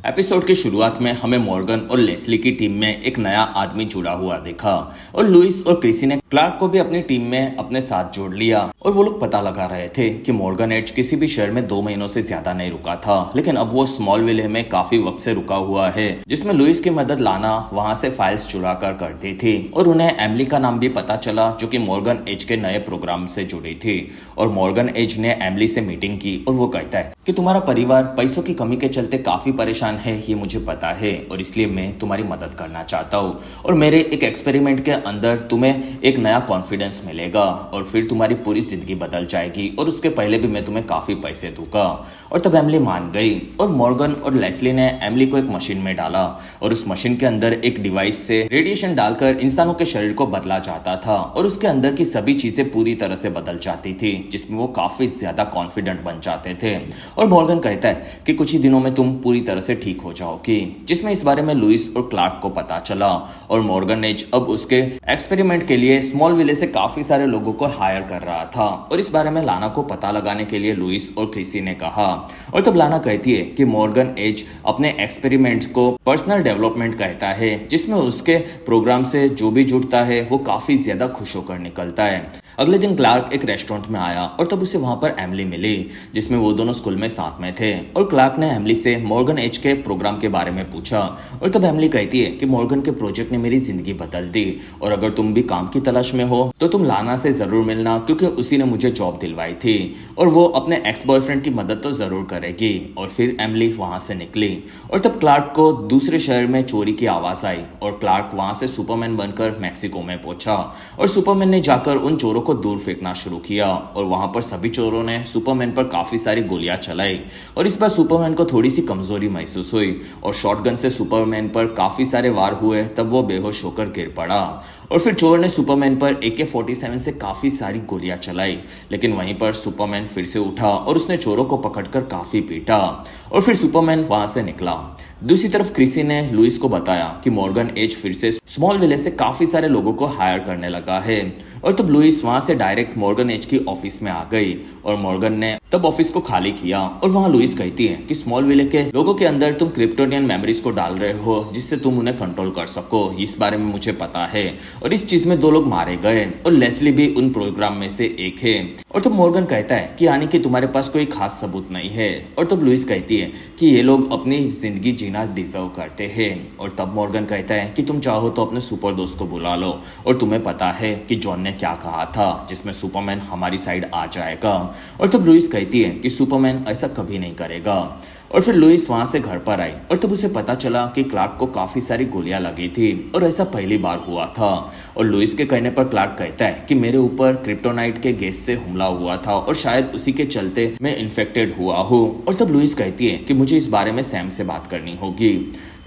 Episode की शुरुआत में हमें मॉर्गन और लेस्ली की टीम में एक नया आदमी जुड़ा हुआ देखा और लुइस और क्रिसी ने क्लार्क को भी अपनी टीम में अपने साथ जोड़ लिया और वो लोग पता लगा रहे थे कि मॉर्गन एज किसी भी शहर में 2 महीनों से ज्यादा नहीं रुका था, लेकिन अब वो स्मॉल विले में काफी वक्त से रुका हुआ है, जिसमें लुइस की मदद लाना वहां से फाइल्स चुरा कर करती थी। और उन्हें एमिली का नाम भी पता चला जो कि मॉर्गन एज के नए प्रोग्राम से जुड़ी थी। और मॉर्गन एज ने एमिली से मीटिंग की और वो कहता है कि तुम्हारा परिवार पैसों की कमी के चलते काफी परेशान है, ये मुझे पता है, और इसलिए मैं तुम्हारी मदद करना चाहता हूँ और मेरे एक एक्सपेरिमेंट के अंदर तुम्हें एक नया कॉन्फिडेंस मिलेगा और फिर तुम्हारी पूरी जिंदगी बदल जाएगी और उसके पहले भी मैं तुम्हें काफी पैसे दूंगा। और तब एमिली मान गई और मॉर्गन और लेस्ली ने एमिली को एक मशीन में डाला और उस मशीन के अंदर एक डिवाइस से रेडिएशन डालकर इंसानों के शरीर को बदला जाता था और उसके अंदर की सभी चीजें पूरी तरह से बदल जाती थी, जिसमें वो काफी ज्यादा कॉन्फिडेंट बन जाते थे। और मॉर्गन कहता है कि कुछ ही दिनों में तुम पूरी तरह से ठीक हो जाओगी, जिसमें इस बारे में लुइस और क्लार्क को पता चला। और मॉर्गन एज अब उसके एक्सपेरिमेंट के लिए स्मॉल विले से काफी सारे लोगों को हायर कर रहा था और इस बारे में लाना को पता लगाने के लिए लुइस और क्रिसी ने कहा। और तब लाना कहती है कि मॉर्गन एज अपने एक्सपेरिमेंट्स को पर्सनल डेवलपमेंट कहता है, जिसमें उसके प्रोग्राम से जो भी जुड़ता है वो काफी ज्यादा खुश होकर निकलता है। अगले दिन क्लार्क एक रेस्टोरेंट में आया और तब उसे वहां पर एमिली मिली, जिसमें वो दोनों स्कूल में साथ में थे। और क्लार्क ने एमिली से मॉर्गन एज के प्रोग्राम के बारे में पूछा और तब एमिली कहती है कि मॉर्गन के प्रोजेक्ट ने मेरी जिंदगी बदल दी और अगर तुम भी काम की तलाश में हो तो तुम लाना से जरूर मिलना, क्योंकि उसी ने मुझे जॉब दिलवाई थी और वो अपने एक्स बॉयफ्रेंड की मदद तो जरूर करेगी। और फिर एमिली वहां से निकली और तब क्लार्क को दूसरे शहर में चोरी की आवाज आई और क्लार्क वहां से सुपरमैन बनकर मैक्सिको में पहुंचा और सुपरमैन ने जाकर उन चोरों को दूर फेंकना शुरू किया और वहां पर सभी चोरों ने सुपरमैन पर काफी सारी गोलियां चलाई और इस बार सुपरमैन को थोड़ी सी कमजोरी महसूस हुई और शॉटगन से सुपरमैन पर काफी सारे वार हुए, तब वो बेहोश होकर गिर पड़ा। और फिर चोर ने सुपरमैन पर AK-47 से काफी सारी गोलियां चलाई, लेकिन वहीं पर सुपरमैन फिर से उठा और उसने चोरों को पकड़कर काफी पीटा और फिर सुपरमैन वहां से निकला। दूसरी तरफ क्रिसी ने लुइस को बताया कि मॉर्गन एज फिर से स्मॉल विले से काफी सारे लोगों को हायर करने लगा है और तब लुइस वहां से डायरेक्ट मॉर्गन एज की ऑफिस में आ गई और मॉर्गन ने तब ऑफिस को खाली किया और वहां लुइस कहती है कि स्मॉल विले के लोगों के अंदर तुम क्रिप्टोनियन मेमोरीज को डाल रहे हो जिससे तुम उन्हें कंट्रोल कर सको, इस बारे में मुझे पता है। और इस चीज में 2 लोग मारे गए और लेस्ली भी उन प्रोग्राम में से एक है। और तब मॉर्गन कहता है कि यानी कि तुम्हारे पास कोई खास सबूत नहीं है। और तब लुइस कहती है कि ये लोग अपनी जिंदगी जीना डिजर्व करते हैं। और तब मॉर्गन कहता है कि तुम चाहो तो अपने सुपर दोस्त को बुला लो और तुम्हें पता है कि जॉन ने क्या कहा था, जिसमें सुपरमैन हमारी साइड आ जाएगा। और तब लुइस कहती है कि सुपरमैन ऐसा कभी नहीं करेगा। और फिर लुइस वहां से घर पर आई और तब उसे पता चला कि क्लार्क को काफी सारी गोलियां लगी थी और ऐसा पहली बार हुआ था। और लुइस के कहने पर क्लार्क कहता है कि मेरे ऊपर क्रिप्टोनाइट के गैस से हमला हुआ था और शायद उसी के चलते मैं इन्फेक्टेड हुआ हूँ। और तब लुइस कहती है कि मुझे इस बारे में सैम से बात करनी होगी।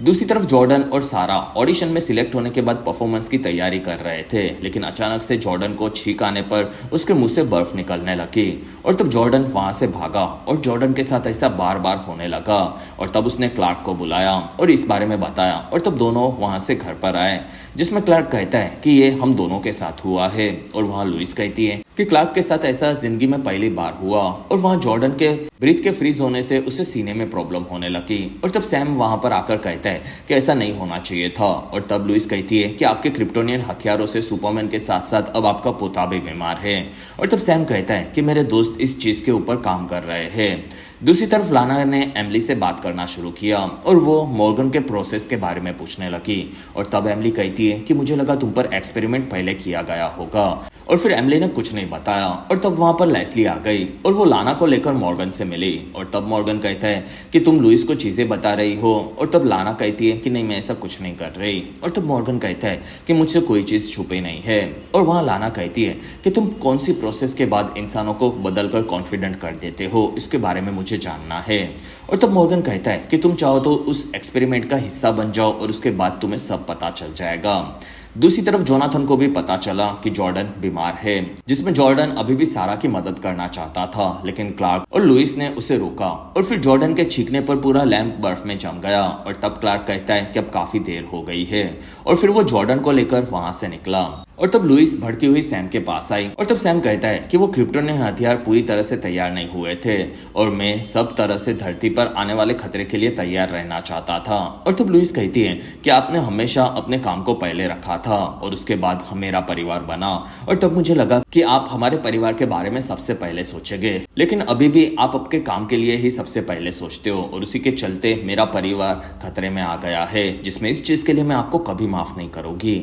दूसरी तरफ जॉर्डन और सारा ऑडिशन में सिलेक्ट होने के बाद परफॉर्मेंस की तैयारी कर रहे थे, लेकिन अचानक से जॉर्डन को छींक आने पर उसके मुंह से बर्फ निकलने लगी और तब जॉर्डन वहां से भागा और जॉर्डन के साथ ऐसा बार बार होने लगा। और तब उसने क्लार्क को बुलाया और इस बारे में बताया और तब दोनों वहां से घर पर आए, जिसमें क्लार्क कहता है कि ये हम दोनों के साथ हुआ है। और वहां लुइस कहती है कि क्लार्क के साथ ऐसा जिंदगी में पहली बार हुआ। और वहां जॉर्डन के ब्रीथ के फ्रीज होने से उसे सीने में प्रॉब्लम होने लगी। और तब सैम वहां पर आकर कहता है कि ऐसा नहीं होना चाहिए था। और तब लुइस कहती है कि आपके क्रिप्टोनियन हथियारों से सुपरमैन के साथ साथ अब आपका पोता भी बीमार है। और तब सैम कहता है कि मेरे दोस्त इस चीज के ऊपर काम कर रहे हैं। दूसरी तरफ लाना ने एमिली से बात करना शुरू किया और वो मॉर्गन के प्रोसेस के बारे में पूछने लगी। और तब एमिली कहती है कि मुझे लगा तुम पर एक्सपेरिमेंट पहले किया गया होगा। और फिर एमिली ने कुछ नहीं बताया। और तब वहां पर लेस्ली आ गई और वो लाना को लेकर मॉर्गन से मिली। और तब मॉर्गन कहता है कि तुम लुइस को चीजें बता रही हो। और तब लाना कहती है कि नहीं, मैं ऐसा कुछ नहीं कर रही। और तब मॉर्गन कहता है कि मुझसे कोई चीज छुपी नहीं है। और वहां लाना कहती है कि तुम कौन सी प्रोसेस के बाद इंसानों को बदलकर कॉन्फिडेंट कर देते हो, इसके बारे में मुझे जानना है। और तब मॉर्गन कहता है कि तुम चाहो तो उस एक्सपेरिमेंट का हिस्सा बन जाओ और उसके बाद तुम्हें सब पता चल जाएगा। दूसरी तरफ जोनाथन को भी पता चला कि जॉर्डन बीमार है, जिसमें जॉर्डन अभी भी सारा की मदद करना चाहता था, लेकिन क्लार्क और लुइस ने उसे रोका और फिर जॉर्डन के छींकने पर पूरा लैंप बर्फ में जम गया। और तब क्लार्क कहता है कि अब काफी देर हो गई है और फिर वो जॉर्डन को लेकर वहां से निकला। और तब लुइस भड़की हुई सैम के पास आई और तब सैम कहता है कि वो क्रिप्टोनियन हथियार पूरी तरह से तैयार नहीं हुए थे और मैं सब तरह से धरती पर आने वाले खतरे के लिए तैयार रहना चाहता था। और तब लुइस कहती है कि आपने हमेशा अपने काम को पहले रखा था और उसके बाद मेरा परिवार बना, और तब मुझे लगा कि आप हमारे परिवार के बारे में सबसे पहले सोचेंगे, लेकिन अभी भी आप आपके काम के लिए ही सबसे पहले सोचते हो और उसी के चलते मेरा परिवार खतरे में आ गया है, जिसमें इस चीज के लिए मैं आपको कभी माफ नहीं करूंगी।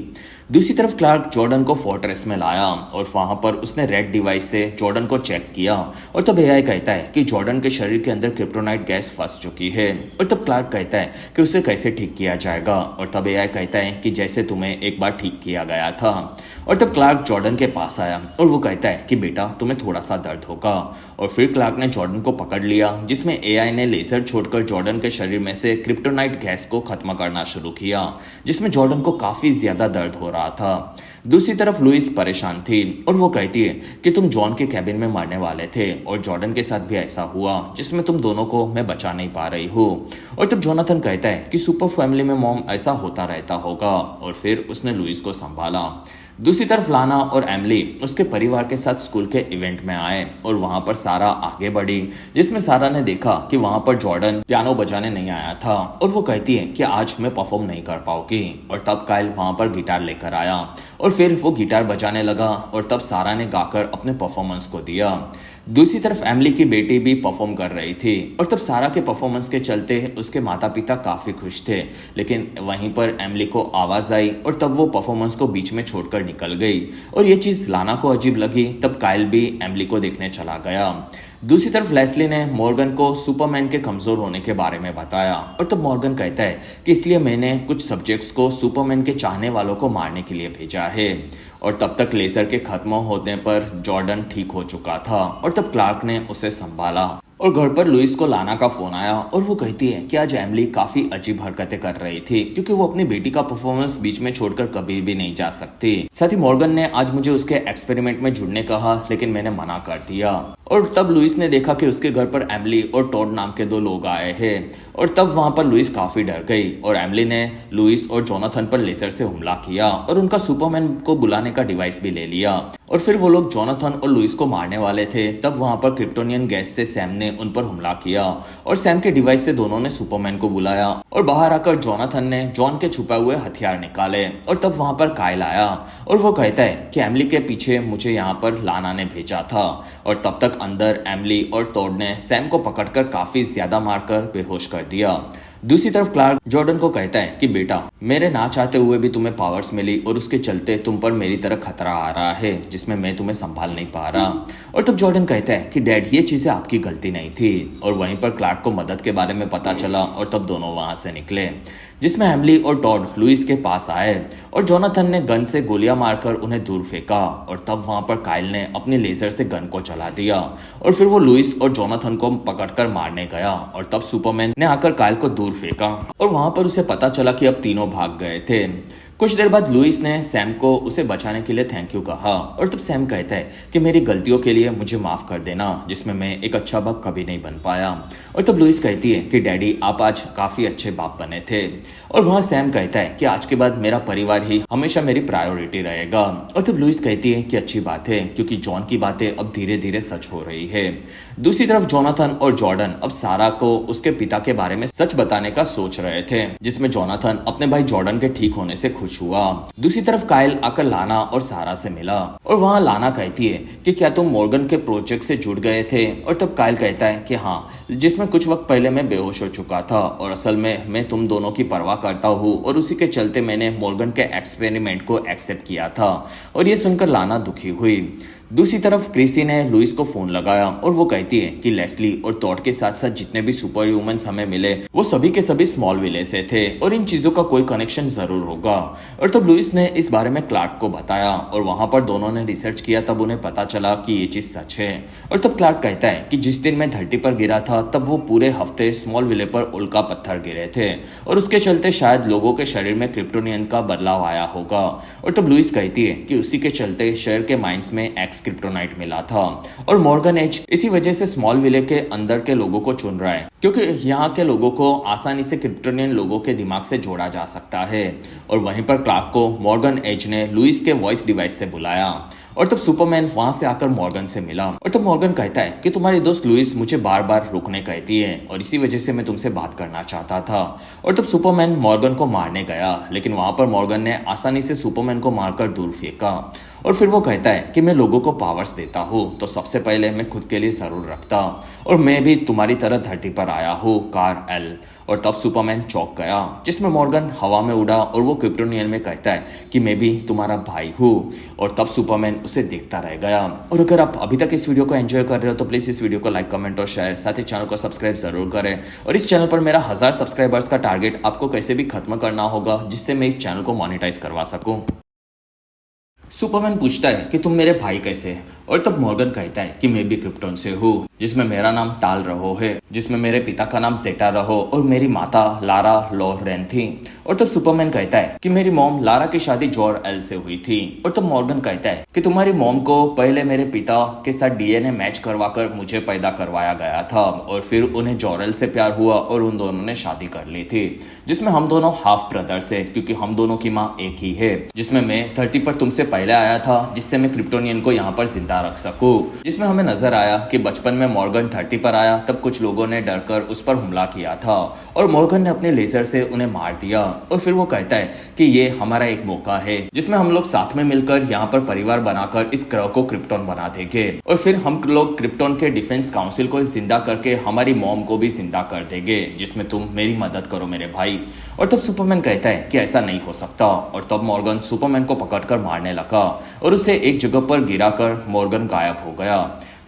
दूसरी तरफ क्लार्क जॉर्डन को फोर्ट्रेस में लाया और वहां पर उसने रेड डिवाइस से जॉर्डन को चेक किया और तब एआई कहता है कि जॉर्डन के शरीर के अंदर क्रिप्टोनाइट गैस फंस चुकी है। और तब क्लार्क कहता है कि उसे कैसे ठीक किया जाएगा और तब एआई कहता है कि जैसे तुम्हें एक बार ठीक किया गया था। और तब क्लार्क जॉर्डन के पास आया और वो कहता है कि बेटा तुम्हें थोड़ा सा दर्द होगा। और फिर क्लार्क ने जॉर्डन को पकड़ लिया, जिसमें एआई ने लेजर छोड़कर जॉर्डन के शरीर में से क्रिप्टोनाइट गैस को खत्म करना शुरू किया, जिसमें जॉर्डन को काफी ज्यादा दर्द हो रहा था। दूसरी तरफ लुइस परेशान थी और वो कहती है कि तुम जॉन के कैबिन में मरने वाले थे और जॉर्डन के साथ भी ऐसा हुआ, जिसमें तुम दोनों को मैं बचा नहीं पा रही हूँ। और तब जोनाथन कहता है कि सुपर फैमिली में मॉम ऐसा होता रहता होगा और फिर उसने लुइस को संभाला। दूसरी तरफ लाना और एमिली उसके परिवार के साथ स्कूल के इवेंट में आए और वहां पर सारा आगे बढ़ी, जिसमें सारा ने देखा कि वहां पर जॉर्डन पियानो बजाने नहीं आया था और वो कहती है कि आज मैं परफॉर्म नहीं कर पाऊंगी। और तब काइल वहां पर गिटार लेकर आया और फिर वो गिटार बजाने लगा और तब सारा ने गाकर अपने परफॉर्मेंस को दिया। दूसरी तरफ एमिली की बेटी भी परफॉर्म कर रही थी और तब सारा के परफॉर्मेंस के चलते उसके माता पिता काफी खुश थे, लेकिन वहीं पर एमिली को आवाज आई और तब वो परफॉर्मेंस को बीच में छोड़कर निकल गई। और ये चीज लाना को अजीब लगी, तब काइल भी एमिली को देखने चला गया। दूसरी तरफ लेस्ली ने मॉर्गन को सुपरमैन के कमजोर होने के बारे में बताया और तब मॉर्गन कहता है कि इसलिए मैंने कुछ सब्जेक्ट्स को सुपरमैन के चाहने वालों को मारने के लिए भेजा है। और तब तक लेजर के खत्म होने पर जॉर्डन ठीक हो चुका था और तब क्लार्क ने उसे संभाला और घर पर लुइस को लाना का फोन आया और वो कहती है कि आज एमिली काफी अजीब हरकतें कर रही थी क्योंकि वो अपनी बेटी का परफॉर्मेंस बीच में छोड़कर कभी भी नहीं जा सकती। साथ ही मॉर्गन ने आज मुझे उसके एक्सपेरिमेंट में जुड़ने कहा, लेकिन मैंने मना कर दिया। और तब लुइस ने देखा कि उसके घर पर एमिली और टॉड नाम के 2 लोग आए हैं और तब वहां पर लुइस काफी डर गई और एमिली ने लुइस और जोनाथन पर लेजर से हमला किया और उनका सुपरमैन को बुलाने का डिवाइस भी ले लिया। और फिर वो लोग जोनाथन और लुइस को मारने वाले थे, तब वहां पर क्रिप्टोनियन गैस से सैम ने उन पर हमला किया और सैम के डिवाइस से दोनों ने सुपरमैन को बुलाया और बाहर आकर जोनाथन ने जॉन के छुपे हुए हथियार निकाले। और तब वहां पर काइल आया और वो कहता है कि एमिली के पीछे मुझे यहाँ पर लाना ने भेजा था। और तब तक अंदर एमिली और टॉड ने सैम को पकड़कर काफी ज्यादा मारकर बेहोश कर दिया। दूसरी तरफ क्लार्क जॉर्डन को कहता है कि बेटा मेरे ना चाहते हुए भी तुम्हें पावर्स मिली और उसके चलते तुम पर मेरी तरह खतरा आ रहा है जिसमें मैं तुम्हें संभाल नहीं पा रहा। और तब जॉर्डन कहता है कि डैड ये चीजें आपकी गलती नहीं थी। और वहीं पर क्लार्क को मदद के बारे में पता चला और तब दोनों वहां से निकले, जिसमें एमिली और टॉड लुइस के पास आए और जोनाथन ने गन से गोलियां मारकर उन्हें दूर फेंका। और तब वहां पर काइल ने अपने लेजर से गन को चला दिया और फिर वो लुइस और जोनाथन को पकड़कर मारने गया। और तब सुपरमैन ने आकर काइल को दूर फेंका और वहां पर उसे पता चला कि अब तीनों भाग गए थे। कुछ देर बाद लुइस ने सैम को उसे बचाने के लिए थैंक यू कहा और तब सैम कहता है कि मेरी गलतियों के लिए मुझे माफ कर देना, जिसमें मैं एक अच्छा बाप कभी नहीं बन पाया। और तब लुइस कहती है कि डैडी आप आज काफी अच्छे बाप बने थे। और वहां सैम कहता है कि आज के बाद मेरा परिवार ही हमेशा मेरी प्रायोरिटी रहेगा। और तब लुइस कहती है कि अच्छी बात है क्योंकि जॉन की बातें अब धीरे धीरे सच हो रही है। दूसरी तरफ जोनाथन और जॉर्डन अब सारा को उसके पिता के बारे में सच बताने का सोच रहे थे, जिसमें जोनाथन अपने भाई जॉर्डन के ठीक होने से खुश हुआ। दूसरी तरफ काइल आकर लाना और सारा से मिला और वहां लाना कहती है कि क्या तुम मॉर्गन के प्रोजेक्ट से जुड़ गए थे। और तब काइल कहता है कि हाँ, जिसमें कुछ वक्त पहले मैं बेहोश हो चुका था और असल में मैं तुम दोनों की परवाह करता हूँ और उसी के चलते मैंने मॉर्गन के एक्सपेरिमेंट को एक्सेप्ट किया था। और ये सुनकर लाना दुखी हुई। दूसरी तरफ क्रिसी ने लुइस को फोन लगाया और वो कहती है कि लेस्ली और टॉड के साथ साथ जितने भी सुपर ह्यूमंस हमें मिले वो सभी के सभी स्मॉल विले से थे और इन चीजों का कोई कनेक्शन जरूर होगा। और तब लुइस ने इस बारे में क्लार्क को बताया और वहां पर दोनों ने रिसर्च किया, तब उन्हें पता चला कि ये चीज सच है। और तब क्लार्क कहता है कि जिस दिन मैं धरती पर गिरा था तब वो पूरे हफ्ते स्मॉल विले पर उल्का पत्थर गिरे थे और उसके चलते शायद लोगों के शरीर में क्रिप्टोनियन का बदलाव आया होगा। और तब लुइस कहती है कि उसी के चलते शहर के माइंस में एक्स क्रिप्टोनाइट मिला था और मॉर्गन एज इसी वजह से स्मॉल विले के अंदर के लोगों को चुन रहा है क्योंकि यहाँ के लोगों को आसानी से क्रिप्टोनियन लोगों के दिमाग से जोड़ा जा सकता है। और वहीं पर क्लार्क को मॉर्गन एज ने लुइस के वॉइस डिवाइस से बुलाया और तब सुपरमैन वहां से आकर मॉर्गन से मिला। और तब मॉर्गन कहता है कि तुम्हारी दोस्त लुइस मुझे बार बार रुकने कहती है और इसी वजह से मैं तुमसे बात करना चाहता था। और तब सुपरमैन मॉर्गन को मारने गया, लेकिन वहां पर मॉर्गन ने आसानी से सुपरमैन को मारकर दूर फेंका। और फिर वो कहता है कि मैं लोगों को पावर्स देता हूँ तो सबसे पहले मैं खुद के लिए जरूर रखता और मैं भी तुम्हारी तरह धरती पर आया हूँ, कार एल। और तब सुपरमैन चौंक गया, जिसमें मॉर्गन हवा में उड़ा और वो क्रिप्टोनियन में कहता है कि मैं भी तुम्हारा भाई हूँ। और तब सुपरमैन उसे देखता रह गया। और अगर आप अभी तक इस वीडियो को एंजॉय कर रहे हो तो प्लीज इस वीडियो को लाइक, कमेंट और शेयर, साथ ही चैनल को सब्सक्राइब जरूर करें। और इस चैनल पर मेरा 1000 सब्सक्राइबर्स का टारगेट आपको कैसे भी खत्म करना होगा जिससे मैं इस चैनल को मोनेटाइज करवा सकूं। सुपरमैन पूछता है कि तुम मेरे भाई कैसे, और तब मॉर्गन कहता है कि मैं भी क्रिप्टोन से हूँ, जिसमें मेरा नाम टाल रहो है, जिसमें मेरे पिता का नाम जेटा रहो और मेरी माता लारा लोरेन थी। और तब सुपरमैन कहता है कि मेरी मॉम लारा की शादी जॉर एल से हुई थी। और तब मॉर्गन कहता है कि तुम्हारी मॉम को पहले मेरे पिता के साथ डीएनए मैच करवाकर मुझे पैदा करवाया गया था और फिर उन्हें जॉरेल से प्यार हुआ और उन दोनों ने शादी कर ली थी, जिसमें हम दोनों हाफ ब्रदर्स है क्योंकि हम दोनों की माँ एक ही है। जिसमें मैं धरती पर तुमसे पहले आया था जिससे मैं क्रिप्टोनियन को यहाँ पर जिंदा रख सकूं। जिसमें हमें नजर आया कि बचपन में मॉर्गन धरती पर आया तब कुछ लोगों ने डरकर उस पर हमला किया था और मॉर्गन ने अपने लेजर से उन्हें मार दिया। और फिर वो कहता है कि ये हमारा एक मौका है जिसमें हम लोग साथ में मिलकर यहाँ पर परिवार बनाकर इस ग्रह को क्रिप्टोन बना देंगे और फिर हम लोग क्रिप्टोन के डिफेंस काउंसिल को जिंदा करके हमारी मॉम को भी जिंदा कर देंगे, जिसमें तुम मेरी मदद करो मेरे भाई। और तब सुपरमैन कहता है कि ऐसा नहीं हो सकता। और तब मॉर्गन सुपरमैन को पकड़कर मारने लगा और उसे एक जगह पर गिराकर मॉर्गन गायब हो गया।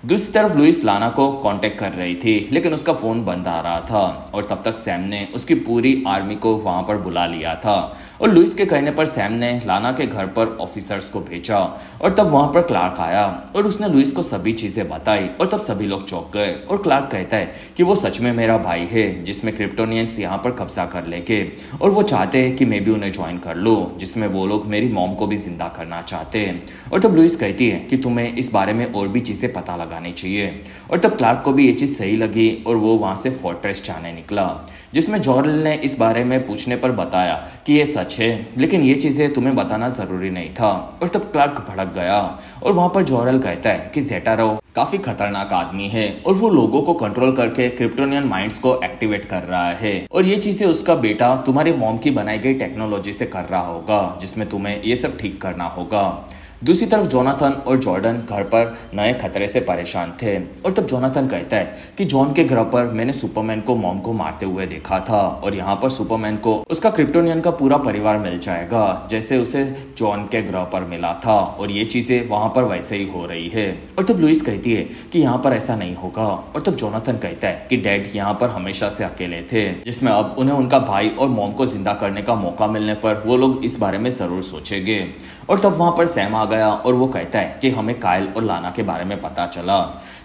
दूसरी तरफ लुइस लाना को कांटेक्ट कर रही थी लेकिन उसका फोन बंद आ रहा था और तब तक सैम ने उसकी पूरी आर्मी को वहां पर बुला लिया था। और लुइस के कहने पर सैम ने लाना के घर पर ऑफिसर्स को भेजा और तब वहां पर क्लार्क आया और उसने लुइस को सभी चीजें बताई और तब सभी लोग चौंक गए। और क्लार्क कहता है कि वो सच में मेरा भाई है जिसमें क्रिप्टोनियंस यहाँ पर कब्जा कर लेके और वो चाहते हैं कि मैं भी उन्हें ज्वाइन कर लूँ, जिसमें वो लोग मेरी मॉम को भी जिंदा करना चाहते हैं। और तब लुइस कहती है कि तुम्हें इस बारे में और भी चीजें पता लगानी चाहिए। और तब क्लार्क को भी ये चीज सही लगी और वो वहां से फोर्ट्रेस जाने निकला, जिसमें जॉरेल ने इस बारे में पूछने पर बताया कि ये सच है लेकिन ये चीजें तुम्हें बताना जरूरी नहीं था। और तब क्लार्क भड़क गया और वहां पर जॉरेल कहता है कि जेटारो काफी खतरनाक आदमी है और वो लोगों को कंट्रोल करके क्रिप्टोनियन माइंड्स को एक्टिवेट कर रहा है और ये चीजें उसका बेटा तुम्हारी मॉम की बनाई गई टेक्नोलॉजी से कर रहा होगा, जिसमें तुम्हें ये सब ठीक करना होगा। दूसरी तरफ जोनाथन और जॉर्डन घर पर नए खतरे से परेशान थे और तब जोनाथन कहता है कि जॉन के ग्रह पर मैंने सुपरमैन को मॉम को मारते हुए देखा था और यहाँ पर सुपरमैन को उसका क्रिप्टोनियन का पूरा परिवार मिल जाएगा जैसे उसे जॉन के ग्रह पर मिला था और ये चीजें वहां पर वैसे ही हो रही है। और तब लुइस कहती है कि यहाँ पर ऐसा नहीं होगा और तब जोनाथन कहता है कि डैड यहाँ पर हमेशा से अकेले थे, जिसमें अब उन्हें उनका भाई और मॉम को जिंदा करने का मौका मिलने पर वो लोग इस बारे में जरूर सोचेंगे। और तब वहां पर सैम आ गया और वो कहता है कि हमें काइल और लाना के बारे में पता चला,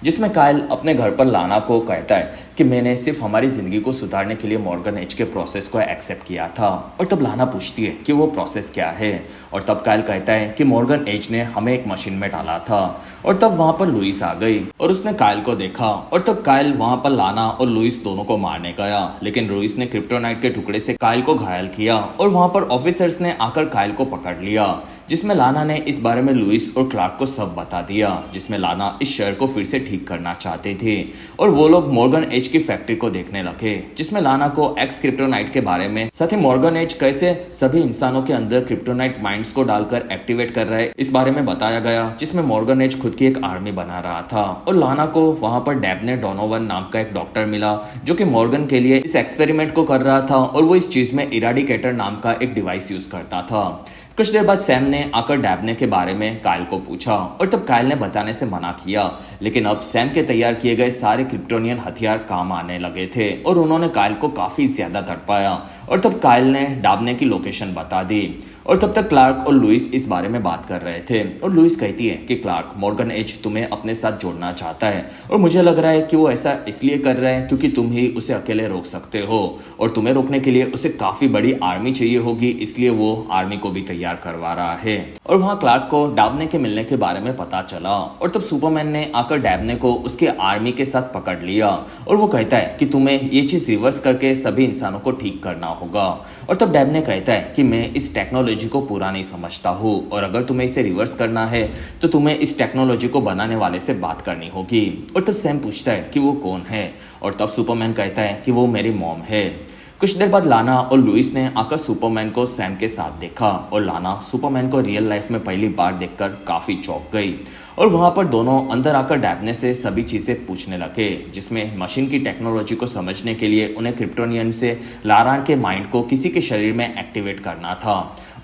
जिसमें काइल अपने घर पर लाना को कहता है कि मैंने सिर्फ हमारी जिंदगी को सुधारने के लिए मॉर्गन एज के प्रोसेस को एक्सेप्ट किया था। और तब लाना पूछती है कि वो प्रोसेस क्या है और तब काइल कहता है कि मॉर्गन एज ने हमें एक मशीन में डाला था। और तब वहां पर लुइस आ गई और उसने काइल को देखा और तब काइल वहां पर लाना और लुइस दोनों को मारने गया, लेकिन लुइस ने क्रिप्टोनाइट के टुकड़े से काइल को घायल किया और वहां पर ऑफिसर्स ने आकर काइल को पकड़ लिया, जिसमें लाना ने इस बारे में लुइस और क्लार्क को सब बता दिया, जिसमें लाना इस शहर को फिर से ठीक करना चाहते थे और वो लोग मॉर्गन एज की फैक्ट्री को देखने लगे, जिसमें लाना को एक्स क्रिप्टोनाइट के बारे में, साथ ही मॉर्गन एज कैसे सभी इंसानों के अंदर क्रिप्टोनाइट माइंड्स को डालकर एक्टिवेट कर रहे इस बारे में बताया गया, जिसमें मॉर्गन एज खुद की एक आर्मी बना रहा था। और लाना को वहां पर डैब्ने डोनोवन नाम का एक डॉक्टर मिला जो कि मॉर्गन के लिए इस एक्सपेरिमेंट को कर रहा था और वो इस चीज में इराडिकेटर नाम का एक डिवाइस यूज करता था। कुछ देर बाद सैम ने आकर डैबने के बारे में कायल को पूछा और तब कायल ने बताने से मना किया, लेकिन अब सैम के तैयार किए गए सारे क्रिप्टोनियन हथियार काम आने लगे थे और उन्होंने कायल को काफी ज्यादा तड़पाया और तब कायल ने डैबने की लोकेशन बता दी। और तब तक क्लार्क और लुइस इस बारे में बात कर रहे थे और लुइस कहती है कि क्लार्क, मॉर्गन एज तुम्हें अपने साथ जोड़ना चाहता है और मुझे लग रहा है कि वो ऐसा इसलिए कर रहा है क्योंकि तुम ही उसे अकेले रोक सकते हो और तुम्हें रोकने के लिए उसे काफी बड़ी आर्मी चाहिए होगी, इसलिए वो आर्मी को भी तैयार करवा रहा है। और वहाँ क्लार्क को डैबने के मिलने के बारे में पता चला और तब सुपरमैन ने आकर डैबने को उसके आर्मी के साथ पकड़ लिया और वो कहता है कि तुम्हें ये चीज रिवर्स करके सभी इंसानों को ठीक करना होगा। और तब डैबने कहता है कि मैं इस टेक्नोलॉजी को पूरा नहीं समझता हूँ और अगर तुम्हें इसे रिवर्स करना है तो तुम्हें इस टेक्नोलॉजी को बनाने वाले से बात करनी होगी। और तब सैम पूछता है कि वो कौन है और तब सुपरमैन कहता है कि वो मेरी मॉम है। कुछ देर बाद लाना और लुइस ने आकर सुपरमैन को सैम के साथ देखा और लाना सुपरमैन को रियल लाइफ में पहली बार देखकर काफी चौंक गई और वहां पर दोनों अंदर आकर डैबने से सभी चीजें पूछने लगे, जिसमें मशीन की टेक्नोलॉजी को समझने के लिए उन्हें क्रिप्टोनियन से लारा के माइंड को किसी के शरीर में एक्टिवेट करना था।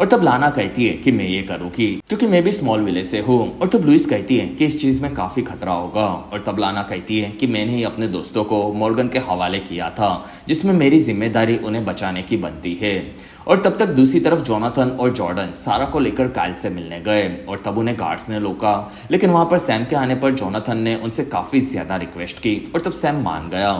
और तब लाना कहती है कि मैं ये करूंगी क्योंकि मैं भी स्मॉल विलेज से हूँ। और तब लुइस कहती है कि इस चीज में काफी खतरा होगा। और तब लाना कहती है कि मैंने ही अपने दोस्तों को मॉर्गन के हवाले किया था, जिसमें मेरी जिम्मेदारी उन्हें बचाने की बनती है। और तब तक दूसरी तरफ जोनाथन और जॉर्डन सारा को लेकर कायल से मिलने गए और तब उन्हें गार्ड्स ने रोका, लेकिन वहां पर सैम के आने पर जोनाथन ने उनसे काफी ज्यादा रिक्वेस्ट की और तब सैम मान गया।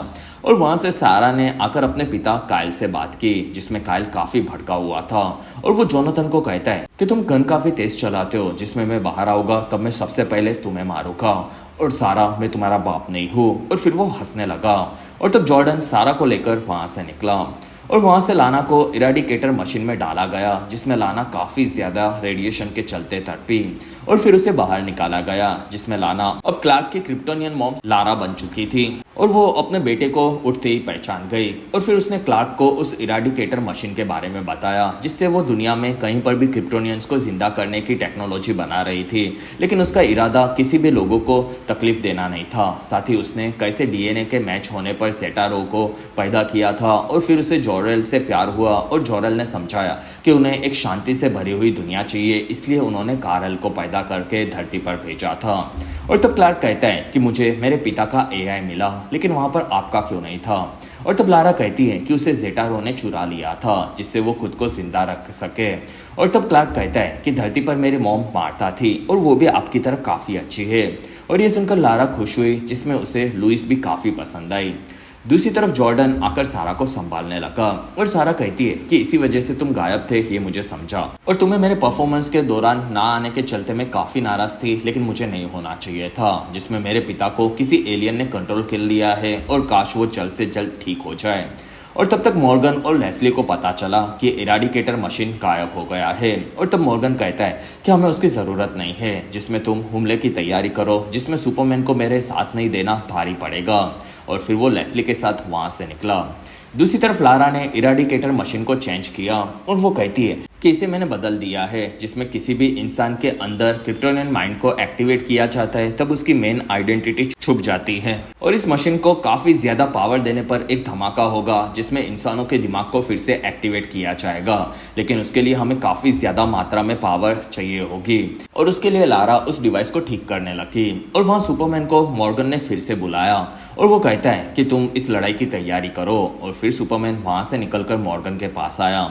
और वहां से सारा ने आकर अपने पिता कायल से बात की, जिसमें कायल काफी भड़का हुआ था और वो जोनाथन को कहता है कि तुम गन काफी तेज चलाते हो, जिसमें मैं बाहर आऊंगा तब मैं सबसे पहले तुम्हें मारूंगा और सारा, मैं तुम्हारा बाप नहीं हूँ। और फिर वो हंसने लगा और तब जॉर्डन सारा को लेकर वहां से निकला और वहां से लाना को इराडिकेटर मशीन में डाला गया, जिसमें लाना काफी ज्यादा रेडिएशन के चलते तड़पी और फिर उसे बाहर निकाला गया, जिसमें लाना अब क्लार्क की क्रिप्टोनियन मॉम लारा बन चुकी थी और वो अपने बेटे को उठते ही पहचान गई। और फिर उसने क्लार्क को उस इराडिकेटर मशीन के बारे में बताया, जिससे वो दुनिया में कहीं पर भी क्रिप्टोनियंस को जिंदा करने की टेक्नोलॉजी बना रही थी, लेकिन उसका इरादा किसी भी लोगों को तकलीफ देना नहीं था। साथ ही उसने कैसे डीएनए के मैच होने पर सेटारो को पैदा किया था और फिर उसे जोरेल से प्यार हुआ और जोरेल ने समझाया कि उन्हें एक शांति से भरी हुई दुनिया चाहिए, इसलिए उन्होंने कारल को पैदा करके धरती पर भेजा था। और तब क्लार्क कहता है कि मुझे मेरे पिता का एआई मिला, लेकिन वहां पर आपका क्यों नहीं था। और तब लारा कहती है कि उसे जेटारो ने चुरा लिया था, जिससे वो खुद को जिंदा रख सके। और तब क्लार्क कहता है कि धरती पर मेरी मॉम मार्था थी और वो भी आपकी तरह काफी अच्छी है। और ये सुनकर लारा खुश हुई, जिसमें उसे लुइस भी काफी पसंद आई। दूसरी तरफ जॉर्डन आकर सारा को संभालने लगा और सारा कहती है कि इसी वजह से तुम गायब थे, ये मुझे समझा और तुम्हें मेरे परफॉर्मेंस के दौरान ना आने के चलते मैं काफी नाराज थी, लेकिन मुझे नहीं होना चाहिए था, जिसमें मेरे पिता को किसी एलियन ने कंट्रोल कर लिया है और काश वो जल्द से जल्द ठीक हो जाए। और तब तक मॉर्गन और लेस्ली को पता चला कि इराडिकेटर मशीन गायब हो गया है और तब मॉर्गन कहता है कि हमें उसकी ज़रूरत नहीं है, जिसमें तुम हमले की तैयारी करो, जिसमें सुपरमैन को मेरे साथ नहीं देना भारी पड़ेगा। और फिर वो लेस्ली के साथ वहां से निकला। दूसरी तरफ लारा ने इराडिकेटर मशीन को चेंज किया और वो कहती है कि इसे मैंने बदल दिया है, जिसमें किसी भी इंसान के अंदर क्रिप्टोनियन माइंड को एक्टिवेट किया जाता है तब उसकी मेन आइडेंटिटी छुप जाती है और इस मशीन को काफी ज्यादा पावर देने पर एक धमाका होगा, जिसमें इंसानों के दिमाग को फिर से एक्टिवेट किया जाएगा, लेकिन उसके लिए हमें काफी ज्यादा मात्रा में पावर चाहिए होगी। और उसके लिए लारा उस डिवाइस को ठीक करने लगी और वहाँ सुपरमैन को मॉर्गन ने फिर से बुलाया और वो कहता है कि तुम इस लड़ाई की तैयारी करो। और फिर सुपरमैन वहां से निकलकर मॉर्गन के पास आया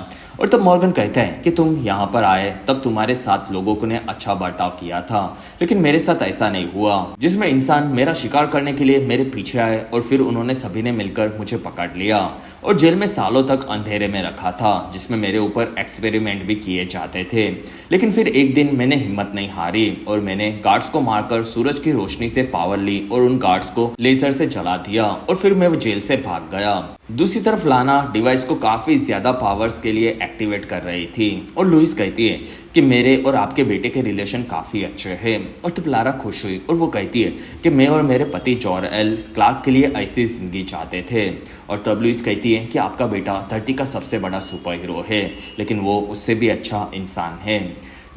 और तब मॉर्गन कहता है कि तुम यहाँ पर आए तब तुम्हारे साथ लोगों ने अच्छा बर्ताव किया था, लेकिन मेरे साथ ऐसा नहीं हुआ, जिसमें इंसान मेरा शिकार करने के लिए मेरे पीछे आए और फिर उन्होंने सभी ने मिलकर मुझे पकड़ लिया और जेल में सालों तक अंधेरे में रखा था, जिसमें मेरे ऊपर एक्सपेरिमेंट भी किए जाते थे। लेकिन फिर एक दिन मैंने हिम्मत नहीं हारी और मैंने गार्ड्स को मारकर सूरज की रोशनी से पावर ली और उन गार्ड्स को लेजर से जला दिया और फिर मैं जेल से भाग गया। दूसरी तरफ लाना डिवाइस को काफी ज्यादा पावर्स के लिए एक्टिवेट कर रही थी और लुइस कहती है कि मेरे और आपके बेटे के रिलेशन काफी अच्छे हैं। और तब लारा खुश हुई और वो कहती है कि मैं और मेरे पति जोरेल क्लार्क के लिए ऐसी जिंदगी चाहते थे। और तब लुइस कहती है कि आपका बेटा धरती का सबसे बड़ा सुपर हीरो है, लेकिन वो उससे भी अच्छा इंसान है।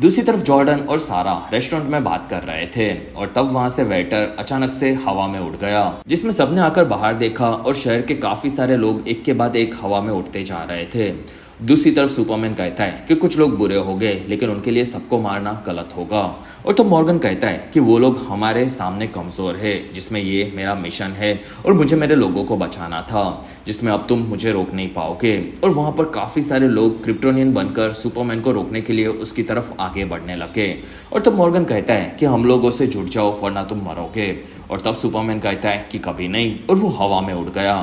दूसरी तरफ जॉर्डन और सारा रेस्टोरेंट में बात कर रहे थे और तब वहां से वेटर अचानक से हवा में उड़ गया, जिसमें सबने आकर बाहर देखा और शहर के काफी सारे लोग एक के बाद एक हवा में उड़ते जा रहे थे। दूसरी तरफ सुपरमैन कहता है कि कुछ लोग बुरे हो गए लेकिन उनके लिए सबको मारना गलत होगा। और तब मॉर्गन कहता है कि वो लोग हमारे सामने कमजोर है, जिसमें ये मेरा मिशन है और मुझे मेरे लोगों को बचाना था, जिसमें अब तुम मुझे रोक नहीं पाओगे। और वहां पर काफी सारे लोग क्रिप्टोनियन बनकर सुपरमैन को रोकने के लिए उसकी तरफ आगे बढ़ने लगे। और तब मॉर्गन कहता है कि हम लोगों से जुड़ जाओ वरना तुम मरोगे। और तब सुपरमैन कहता है कि कभी नहीं, और वो हवा में उड़ गया।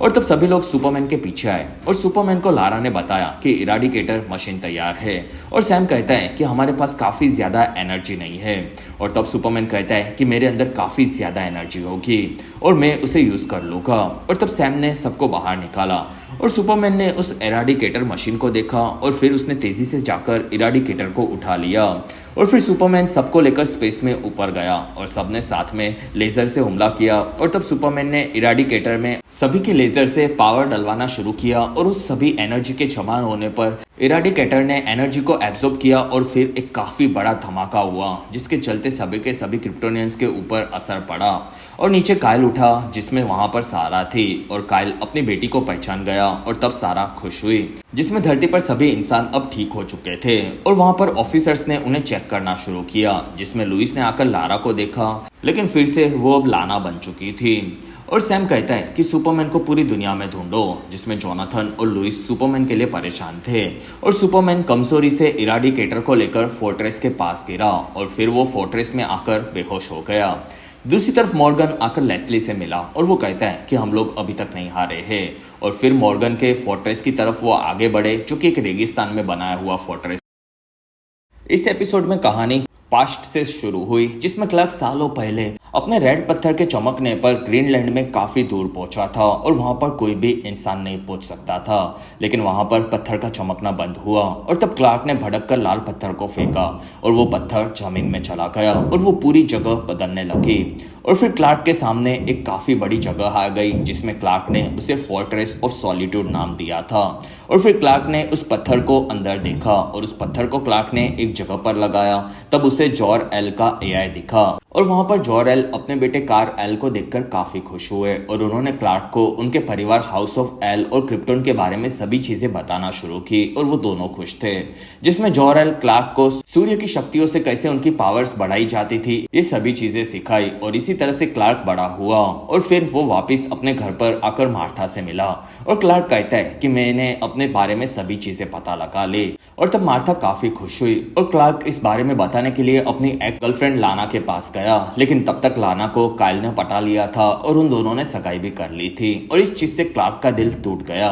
और तब सभी लोग सुपरमैन के पीछे आए और सुपरमैन को लारा ने बताया कि इराडिकेटर मशीन तैयार है। और सैम कहता है कि हमारे पास काफी ज्यादा एनर्जी नहीं है। और तब सुपरमैन कहता है कि मेरे अंदर काफी ज्यादा एनर्जी होगी और मैं उसे यूज कर लूंगा। और तब सैम ने सबको बाहर निकाला और सुपरमैन ने उस इराडिकेटर मशीन को देखा और फिर उसने तेजी से जाकर इराडिकेटर को उठा लिया। और फिर सुपरमैन सबको लेकर स्पेस में ऊपर गया और सबने साथ में लेजर से हमला किया। और तब सुपरमैन ने इराडिकेटर में सभी के लेजर से पावर डलवाना शुरू किया और उस सभी एनर्जी के जमा होने पर इराडिकेटर ने एनर्जी को एब्जॉर्ब किया और फिर एक काफी बड़ा धमाका हुआ, जिसके चलते सभी के सभी क्रिप्टोनियंस के ऊपर असर पड़ा। और नीचे कायल उठा जिसमें वहां पर सारा थी और कायल अपनी बेटी को पहचान गया और तब सारा खुश हुई, जिसमें धरती पर सभी इंसान अब ठीक हो चुके थे। और वहां पर ऑफिसर्स ने उन्हें चेक करना शुरू किया, जिसमें लुइस ने आकर लारा को देखा लेकिन फिर से वो अब लाना बन चुकी थी। और सैम कहता है कि सुपरमैन को पूरी दुनिया में ढूंढो, जिसमें जोनाथन और लुइस सुपरमैन के लिए परेशान थे। और सुपरमैन कमजोरी से इराडिकेटर को लेकर फोर्ट्रेस के पास गिरा और फिर वो फोर्ट्रेस में आकर बेहोश हो गया। दूसरी तरफ मॉर्गन आकर लेस्ली से मिला और वो कहता है कि हम लोग अभी तक नहीं हारे हैं। और फिर मॉर्गन के फोर्ट्रेस की तरफ वो आगे बढ़े, जो कि एक रेगिस्तान में बनाया हुआ फोर्ट्रेस। इस एपिसोड में कहानी पास्ट से शुरू हुई, जिसमें क्लार्क सालों पहले अपने रेड पत्थर के चमकने पर ग्रीनलैंड में काफी दूर पहुंचा था और वहां पर कोई भी इंसान नहीं पहुंच सकता था। लेकिन वहां पर पत्थर का चमकना बंद हुआ और तब क्लार्क ने भड़क कर लाल पत्थर को फेंका और वो पत्थर जमीन में चला गया और वो पूरी जगह बदलने लगी। और फिर क्लार्क के सामने एक काफी बड़ी जगह आ गई, जिसमें क्लार्क ने उसे फोर्ट्रेस ऑफ सॉलिट्यूड नाम दिया था। और फिर क्लार्क ने उस पत्थर को अंदर देखा और उस पत्थर को क्लार्क ने एक जगह पर लगाया। तब उसे जॉर एल का एआई दिखा और वहां पर जॉर एल अपने बेटे कार एल को देखकर काफी खुश हुए और उन्होंने क्लार्क को उनके परिवार हाउस ऑफ एल और क्रिप्टोन के बारे में सभी चीजें बताना शुरू की और वो दोनों खुश थे, जिसमें जॉर एल क्लार्क को सूर्य की शक्तियों से कैसे उनकी पावर्स बढ़ाई जाती थी ये सभी चीजें सिखाई। और इसी तरह से क्लार्क बड़ा हुआ और फिर वो वापिस अपने घर पर आकर मार्था से मिला और क्लार्क कहता है कि मैंने अपने बारे में सभी चीजें पता लगा ली। और तब मार्था काफी खुश हुई और क्लार्क इस बारे में बताने के लिए अपनी एक्स गर्लफ्रेंड लाना के पास गया। लेकिन तब तक लाना को कायल ने पटा लिया था और उन दोनों ने सगाई भी कर ली थी और इस चीज से क्लार्क का दिल टूट गया।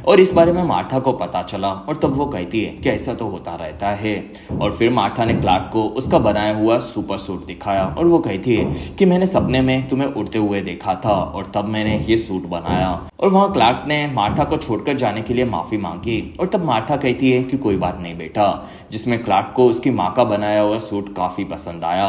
और इस बारे में मार्था को पता चला और तब वो कहती है कि ऐसा तो होता रहता है। और फिर मार्था ने क्लार्क को उसका बनाया हुआ सुपर सूट दिखाया और वो कहती है कि मैंने सपने में तुम्हें उड़ते हुए देखा था और तब मैंने ये सूट बनाया। और वहां क्लार्क ने मार्था को छोड़कर जाने के लिए माफी मांगी और तब मार्था कहती है कि कोई बात नहीं बेटा, जिसमें क्लार्क को उसकी माँ का बनाया हुआ सूट काफी पसंद आया।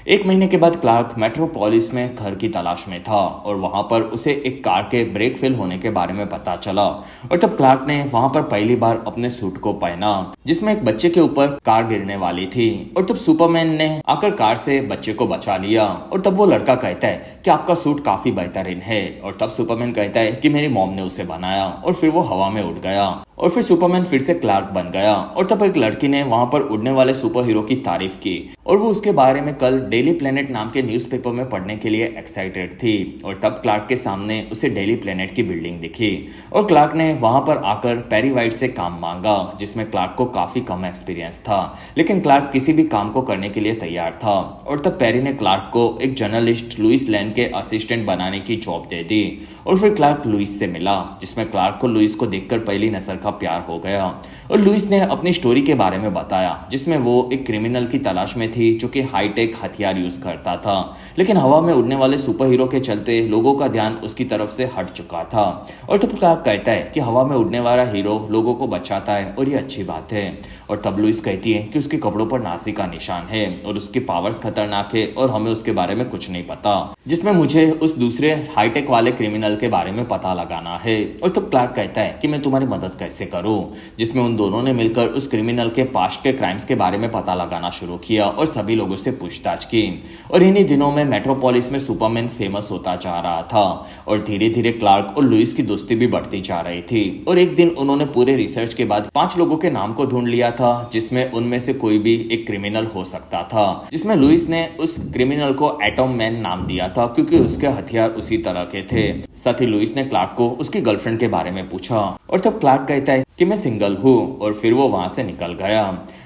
एक महीने के बाद क्लार्क मेट्रोपोलिस में घर की तलाश में था और वहां पर उसे एक कार के ब्रेक फेल होने के बारे में पता चला। और तब क्लार्क ने वहां पर पहली बार अपने सूट को पहना, जिसमें एक बच्चे के ऊपर कार गिरने वाली थी। और तब सुपरमैन ने आकर कार से बच्चे को बचा लिया। और तब वो लड़का कहता है कि आपका सूट काफी बेहतरीन है। और तब सुपरमैन कहता है कि मेरी मॉम ने उसे बनाया और फिर वो हवा में उड़ गया। और फिर सुपरमैन फिर से क्लार्क बन गया। और तब एक लड़की ने वहां पर उड़ने वाले सुपर हीरो की तारीफ की और वो उसके बारे में कल डेली प्लेनेट नाम के न्यूज़पेपर में पढ़ने के लिए एक्साइटेड थी। और तब क्लार्क के सामने उसे डेली प्लेनेट की बिल्डिंग दिखी और क्लार्क ने वहां पर आकर पेरी वाइट से काम मांगा, जिसमें क्लार्क को काफी कम एक्सपीरियंस था, लेकिन क्लार्क किसी भी काम को करने के लिए तैयार था। और तब पेरी ने क्लार्क को एक जर्नलिस्ट लुइस लैन के असिस्टेंट बनाने की जॉब दे दी। और फिर क्लार्क लुइस से मिला, जिसमें क्लार्क को लुइस को देखकर पहली नजर का प्यार हो गया। और लुइस ने अपनी स्टोरी के बारे में बताया, जिसमें वो एक क्रिमिनल की तलाश में थी जो कि हाईटेक हथियार यूज करता था, लेकिन हवा में उड़ने वाले सुपर हीरो के चलते लोगों का ध्यान उसकी तरफ से हट चुका था। और तब क्लार्क कहता है कि हवा में उड़ने वाला हीरो लोगों को बचाता है और ये अच्छी बात है। और तब लुइस कहती है कि उसके कपड़ों पर नासी का निशान है और उसकी पावर्स खतरनाक है और हमें उसके बारे में कुछ नहीं पता, जिसमें मुझे उस दूसरे हाईटेक वाले क्रिमिनल के बारे में पता लगाना है। और तब क्लार्क कहता है कि मैं तुम्हारी मदद कैसे कैसे करूं, जिसमें उन दोनों ने मिलकर उस क्रिमिनल के पास्ट के क्राइम्स के बारे में पता लगाना शुरू किया और सभी लोगों से पूछताछ की। और इन्हीं दिनों में मेट्रोपोलिस में सुपरमैन फेमस होता जा रहा था और धीरे धीरे क्लार्क और लुइस की दोस्ती भी बढ़ती जा रही थी। और एक दिन उन्होंने पूरे रिसर्च के बाद 5 लोगों के नाम को ढूंढ लिया था, जिसमें उनमें से कोई भी एक क्रिमिनल हो सकता था, जिसमें लुइस ने उस क्रिमिनल को एटम मैन नाम दिया था क्योंकि उसके हथियार उसी तरह के थे। साथ ही लुइस ने क्लार्क को उसकी गर्लफ्रेंड के बारे में पूछा और तब क्लार्क कहता है कि मैं सिंगल हूँ और फिर वो वहां से निकल गया।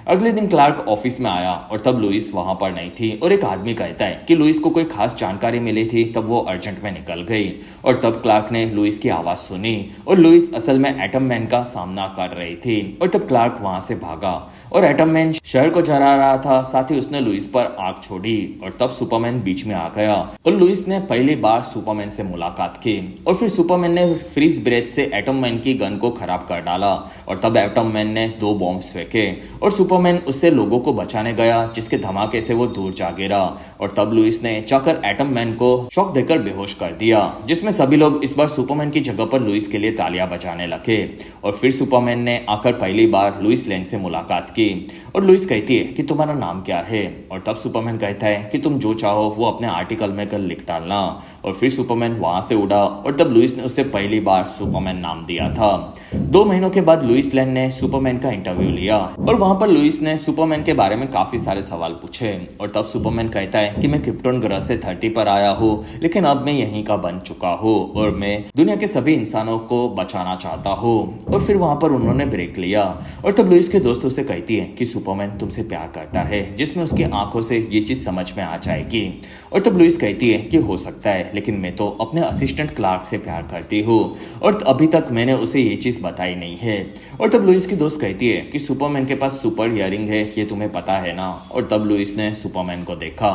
अगले दिन क्लार्क ऑफिस में आया और तब लुइस वहां पर नहीं थी और एक आदमी कहता है कि लुइस को कोई खास जानकारी मिली थी, तब वो अर्जेंट में निकल गई। और तब क्लार्क ने लुइस की आवाज सुनी और लुइस असल में एटम मैन का सामना कर रही थी। और तब क्लार्क वहां से भागा और एटम मैन शहर को जला रहा था, साथ ही उसने लुइस पर आग छोड़ी और तब सुपरमैन बीच में आ गया और लुइस ने पहली बार सुपरमैन से मुलाकात की। और फिर सुपरमैन ने फ्रीज ब्रेथ से एटम मैन की गन को खराब कर डाला और तब एटम मैन ने 2 बॉम्ब फेंके और सुपरमैन उससे लोगों को बचाने गया, जिसके धमाके से वो दूर जा गिरा। और तब लुइस ने जाकर एटम मैन को शॉक देकर बेहोश कर दिया, जिसमें सभी लोग इस बार सुपरमैन की जगह पर लुइस के लिए तालियां बजाने लगे। और फिर सुपरमैन ने आकर पहली बार लुइस लेन से मुलाकात की और लुइस कहती है कि तुम्हारा नाम क्या है। और तब सुपरमैन कहता है कि तुम जो चाहो वो अपने आर्टिकल में कल लिख डालना। और फिर सुपरमैन वहां से उड़ा और तब लुइस ने उसे पहली बार सुपरमैन नाम दिया था। 2 महीनों के बाद लुइस लेन ने सुपरमैन का इंटरव्यू लिया और वहां पर लुइस ने सुपरमैन के बारे में काफी सारे सवाल पूछे। और तब सुपरमैन कहता है कि मैं क्रिप्टोन ग्रह से धरती पर आया हूँ, लेकिन अब मैं यहीं का बन चुका हूँ और मैं दुनिया के सभी इंसानों को बचाना चाहता हूँ। और फिर वहां पर उन्होंने ब्रेक लिया और तब लुइस के दोस्तों से कहती है कि सुपरमैन तुमसे प्यार करता है, जिसमें उसकी आंखों से ये चीज समझ में आ जाएगी। और तब लुइस कहती है कि हो सकता है, लेकिन मैं तो अपने असिस्टेंट क्लार्क से प्यार करती हूँ और अभी तक मैंने उसे ये चीज बताई नहीं है। और तब लुइस की दोस्त कहती है कि सुपरमैन के पास सुपर हियरिंग है, ये तुम्हें पता है ना। और तब लुइस ने सुपरमैन को देखा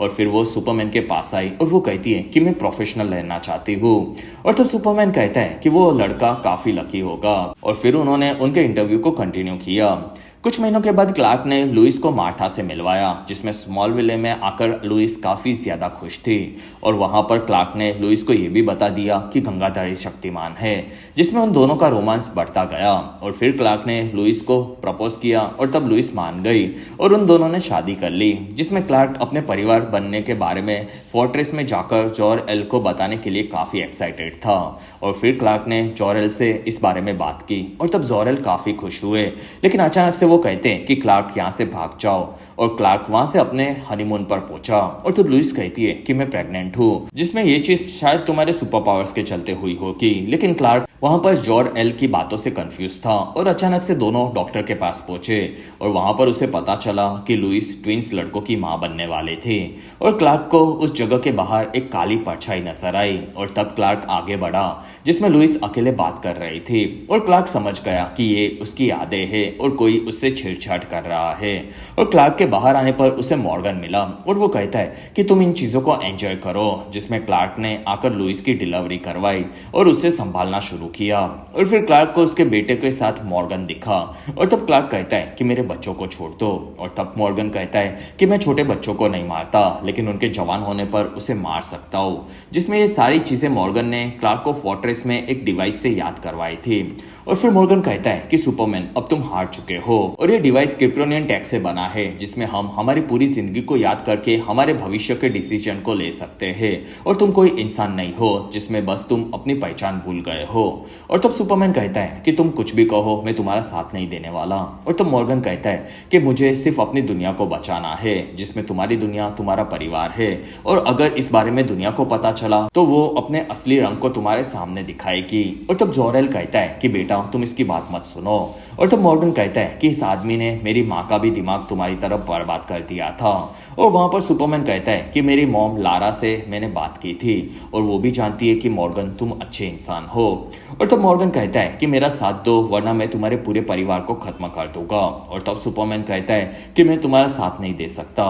और फिर वो सुपरमैन के पास आई और वो कहती है कि मैं प्रोफेशनल रहना चाहती हूँ। और तब सुपरमैन कहता है कि वो लड़का काफी लकी होगा। और फिर उन्होंने उनके इंटरव्यू को कंटिन्यू किया। कुछ महीनों के बाद क्लार्क ने लुइस को मार्था से मिलवाया, जिसमें स्मॉल विले में आकर लुइस काफी ज्यादा खुश थी। और वहां पर क्लार्क ने लुइस को यह भी बता दिया कि गंगाधर शक्तिमान है, जिसमें उन दोनों का रोमांस बढ़ता गया। और फिर क्लार्क ने लुइस को प्रपोज किया और तब लुइस मान गई और उन दोनों ने शादी कर ली, जिसमें क्लार्क अपने परिवार बनने के बारे में फोर्ट्रेस में जाकर जॉर-एल को बताने के लिए काफी एक्साइटेड था। और फिर क्लार्क ने जॉर-एल से इस बारे में बात की और तब जॉर-एल काफी खुश हुए, लेकिन अचानक से वो कहते हैं कि क्लार्क यहाँ से भाग जाओ। और क्लार्क वहां से अपने हनीमून पर पहुंचा और तब लुइस कहती है कि मैं प्रेग्नेंट हूँ, जिसमें ये चीज शायद तुम्हारे सुपर पावर्स के चलते हुई होगी। लेकिन क्लार्क वहां पर जॉर-एल की बातों से कंफ्यूज था और अचानक से दोनों डॉक्टर के पास पहुंचे और वहां पर उसे पता चला कि लुइस ट्विंस लड़कों की मां बनने वाले थे। और क्लार्क को उस जगह के बाहर एक काली परछाई नजर आई और तब क्लार्क आगे बढ़ा, जिसमें लुइस अकेले बात कर रही थी। और क्लार्क समझ गया कि ये उसकी यादें हैं और कोई उससे छेड़छाड़ कर रहा है। और क्लार्क के बाहर आने पर उसे मॉर्गन मिला और वो कहता है कि तुम इन चीजों को एंजॉय करो, जिसमें क्लार्क ने आकर लुइस की डिलीवरी करवाई और उससे संभालना शुरू किया। और फिर क्लार्क को उसके बेटे के साथ मॉर्गन दिखा और तब क्लार्क कहता है कि मेरे बच्चों को छोड़ दो। और तब मॉर्गन कहता है कि मैं छोटे बच्चों को नहीं मारता, लेकिन उनके जवान होने पर उसे मार सकता हूँ। जिसमें ये सारी चीजें मॉर्गन ने क्लार्क को फोर्ट्रेस में एक डिवाइस से याद करवाई थी। और फिर मॉर्गन कहता है कि सुपरमैन अब तुम हार चुके हो और ये डिवाइस क्रिप्टोनियन टेक से बना है, जिसमें हम हमारी पूरी जिंदगी को याद करके हमारे भविष्य के डिसीजन को ले सकते हैं। और तुम कोई इंसान नहीं हो जिसमें बस तुम अपनी पहचान भूल गए हो। और तब सुपरमैन कहता है कि तुम कुछ भी कहो, मैं तुम्हारा साथ नहीं देने वाला। और तब मॉर्गन कहता है कि मुझे सिर्फ अपनी दुनिया को बचाना है, जिसमें तुम्हारी दुनिया तुम्हारा परिवार है। और अगर इस बारे में दुनिया को पता चला तो वो अपने असली रंग को तुम्हारे सामने दिखाएगी। और तब जॉर-एल कहता है कि बेटा तुम इसकी बात मत सुनो। और तब मॉर्गन कहता है कि इस आदमी ने मेरी माँ का भी दिमाग तुम्हारी तरफ बर्बाद कर दिया था। और वहां पर सुपरमैन कहता है कि मेरी मॉम लारा से मैंने बात की थी और वो भी जानती है कि मॉर्गन तुम अच्छे इंसान हो। और तब मॉर्गन कहता है कि मेरा साथ दो, वरना मैं तुम्हारे पूरे परिवार को खत्म कर दूंगा। और तब सुपरमैन कहता है कि मैं तुम्हारा साथ नहीं दे सकता।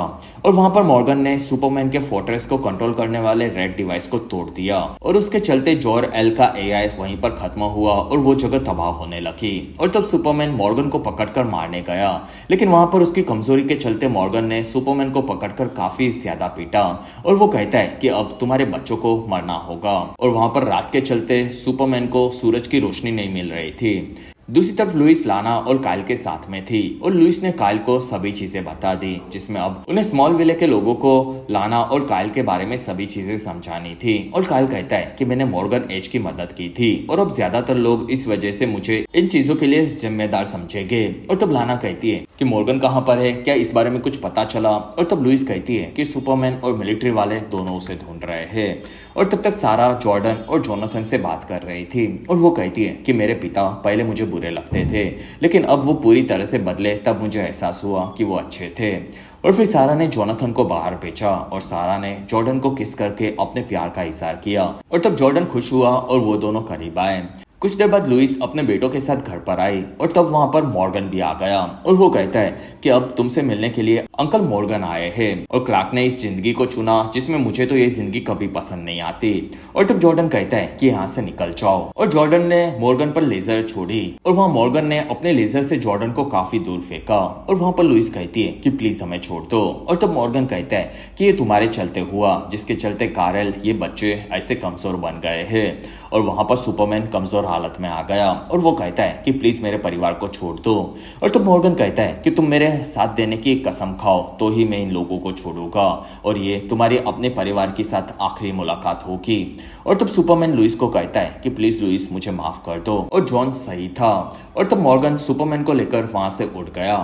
और वहां पर मॉर्गन ने सुपरमैन के फोर्ट्रेस को कंट्रोल करने वाले रेड डिवाइस को तोड़ दिया और उसके चलते जॉर-एल का एआई वहीं पर खत्म हुआ और वो जगह तबाह होने लगी। और तब सुपरमैन मॉर्गन को पकड़कर मारने गया, लेकिन वहां पर उसकी कमजोरी के चलते मॉर्गन ने सुपरमैन को पकड़कर काफी ज्यादा पीटा। और वो कहता है कि अब तुम्हारे बच्चों को मरना होगा। और वहां पर रात के चलते सुपरमैन को सूरज की रोशनी नहीं मिल रही थी। दूसरी तरफ लुइस लाना और काइल के साथ में थी और लुइस ने काइल को सभी चीजें बता दी, जिसमें अब उन्हें स्मॉल विले के लोगों को लाना और काइल के बारे में सभी चीजें समझानी थी। और काइल कहता है कि मैंने मॉर्गन एज की मदद की थी और अब ज्यादातर लोग इस वजह से मुझे इन चीजों के लिए जिम्मेदार समझेंगे। और तब लाना कहती है कि मॉर्गन कहाँ पर है, क्या इस बारे में कुछ पता चला। और तब लुइस कहती है कि सुपरमैन और मिलिट्री वाले दोनों उसे ढूंढ रहे हैं। और तब तक सारा जॉर्डन और जोनाथन से बात कर रही थी और वो कहती है कि मेरे पिता पहले मुझे बुरे लगते थे, लेकिन अब वो पूरी तरह से बदले, तब मुझे एहसास हुआ कि वो अच्छे थे। और फिर सारा ने जोनाथन को बाहर भेजा और सारा ने जॉर्डन को किस करके अपने प्यार का इजहार किया। और तब जॉर्डन खुश हुआ और वो दोनों करीब आए। कुछ देर बाद लुइस अपने बेटों के साथ घर पर आई और तब वहां पर मॉर्गन भी आ गया और वो कहता है कि अब तुमसे मिलने के लिए अंकल मॉर्गन आए हैं और क्लार्क ने इस जिंदगी को चुना जिसमें मुझे तो ये जिंदगी कभी पसंद नहीं आती। और तब जॉर्डन कहता है कि यहाँ से निकल जाओ और जॉर्डन ने मॉर्गन पर लेजर छोड़ी और वहाँ मॉर्गन ने अपने लेजर से जॉर्डन को काफी दूर फेंका। और वहां पर लुइस कहती है कि प्लीज हमें छोड़ दो। और तब मॉर्गन कहता है कि ये तुम्हारे चलते हुआ, जिसके चलते कारल ये बच्चे ऐसे कमजोर बन गए हैं। और वहां पर सुपरमैन कमजोर हालत में आ गया और वो कहता है कि प्लीज मेरे परिवार को छोड़ दो। और तब मॉर्गन कहता है कि तुम मेरे साथ देने की कसम खाओ तो ही मैं इन लोगों को छोड़ूंगा और ये तुम्हारे अपने परिवार के साथ आखिरी मुलाकात होगी। और तब सुपरमैन लुइस को कहता है कि प्लीज लुइस मुझे माफ कर दो। और जॉन सही था। और तब मॉर्गन सुपरमैन को लेकर वहां से उड़ गया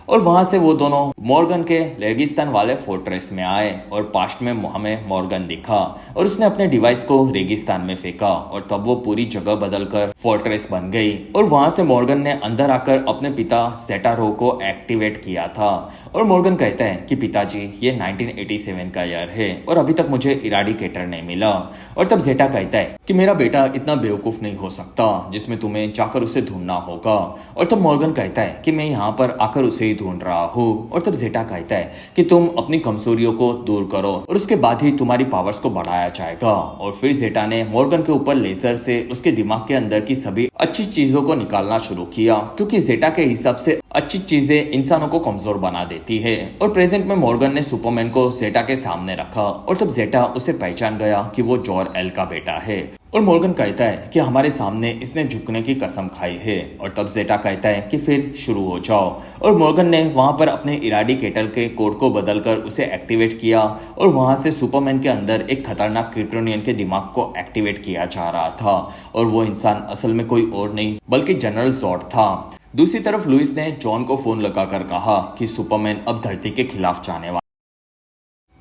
और वहां से वो दोनों मॉर्गन के रेगिस्तान वाले फोर्ट्रेस में आए और पास्ट में हमें मॉर्गन दिखा और उसने अपने डिवाइस को रेगिस्तान में फेंका और तब वो पूरी जगह बदलकर फोर्ट्रेस बन गई। और वहां से मॉर्गन ने अंदर आकर अपने पिता सेटारो को एक्टिवेट किया था। और मॉर्गन कहता है कि पिताजी ये 1987 का ईयर है और अभी तक मुझे इराडिकेटर नहीं मिला। और तब जेटा कहता है कि मेरा बेटा इतना बेवकूफ नहीं हो सकता जिसमें तुम्हें जाकर उसे ढूंढना होगा। और तब मॉर्गन कहता है कि मैं यहाँ पर आकर उसे ढूंढ रहा हूँ। और तब जेटा कहता है कि तुम अपनी कमजोरियों को दूर करो और उसके बाद ही तुम्हारी पावर्स को बढ़ाया जाएगा। और फिर जेटा ने मॉर्गन के ऊपर लेजर से उसके दिमाग के अंदर की सभी अच्छी चीजों को निकालना शुरू किया, क्योंकि जेटा के हिसाब से अच्छी चीजें इंसानों को कमजोर बना देती है। और प्रेजेंट में मॉर्गन ने सुपरमैन को जेटा के सामने रखा और तब जेटा उसे पहचान गया कि वो जॉर एल का बेटा है। और मॉर्गन कहता है कि हमारे सामने इसने झुकने की कसम खाई है। और तब जेटा कहता है कि फिर शुरू हो जाओ। और मॉर्गन ने वहां पर अपने इराडिकेटर के कोड को बदलकर उसे एक्टिवेट किया और वहां से सुपरमैन के अंदर एक खतरनाक क्रिप्टोनियन के दिमाग को एक्टिवेट किया जा रहा था। और वो इंसान असल में कोई और नहीं बल्कि जनरल जॉर्ड था। दूसरी तरफ लुइस ने जॉन को फोन लगाकर कहा कि सुपरमैन अब धरती के खिलाफ जाने वाला।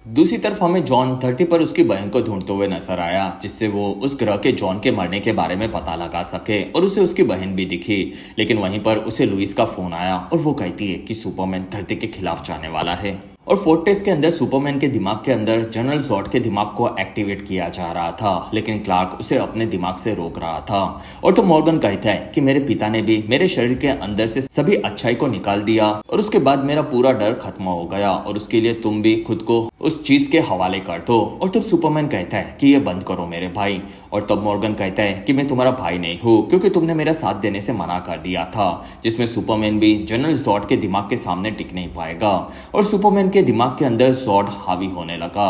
दूसरी तरफ हमें जॉन धरती पर उसकी बहन को ढूंढते हुए नजर आया, जिससे वो उस ग्रह के जॉन के मरने के बारे में पता लगा सके और उसे उसकी बहन भी दिखी। लेकिन वहीं पर उसे लुइस का फोन आया और वो कहती है कि सुपरमैन धरती के खिलाफ जाने वाला है। और फोर्ट्रेस के अंदर सुपरमैन के दिमाग के अंदर जनरल जॉर्ड के दिमाग को एक्टिवेट किया जा रहा था, लेकिन क्लार्क उसे अपने दिमाग से रोक रहा था। और तो मॉर्गन कहता है कि मेरे पिता ने भी मेरे शरीर के अंदर से सभी अच्छाई को निकाल दिया और उसके बाद मेरा पूरा डर खत्म हो गया और उसके लिए तुम भी खुद को उस चीज के हवाले कर दो। और तब सुपरमैन कहता है कि ये बंद करो मेरे भाई। और तब मॉर्गन कहता है कि मैं तुम्हारा भाई नहीं हूँ क्योंकि तुमने मेरा साथ देने से मना कर दिया था, जिसमें सुपरमैन भी जनरल जॉर्ड के दिमाग के सामने टिक नहीं पाएगा और सुपरमैन के दिमाग के अंदर जॉर्ड हावी होने लगा।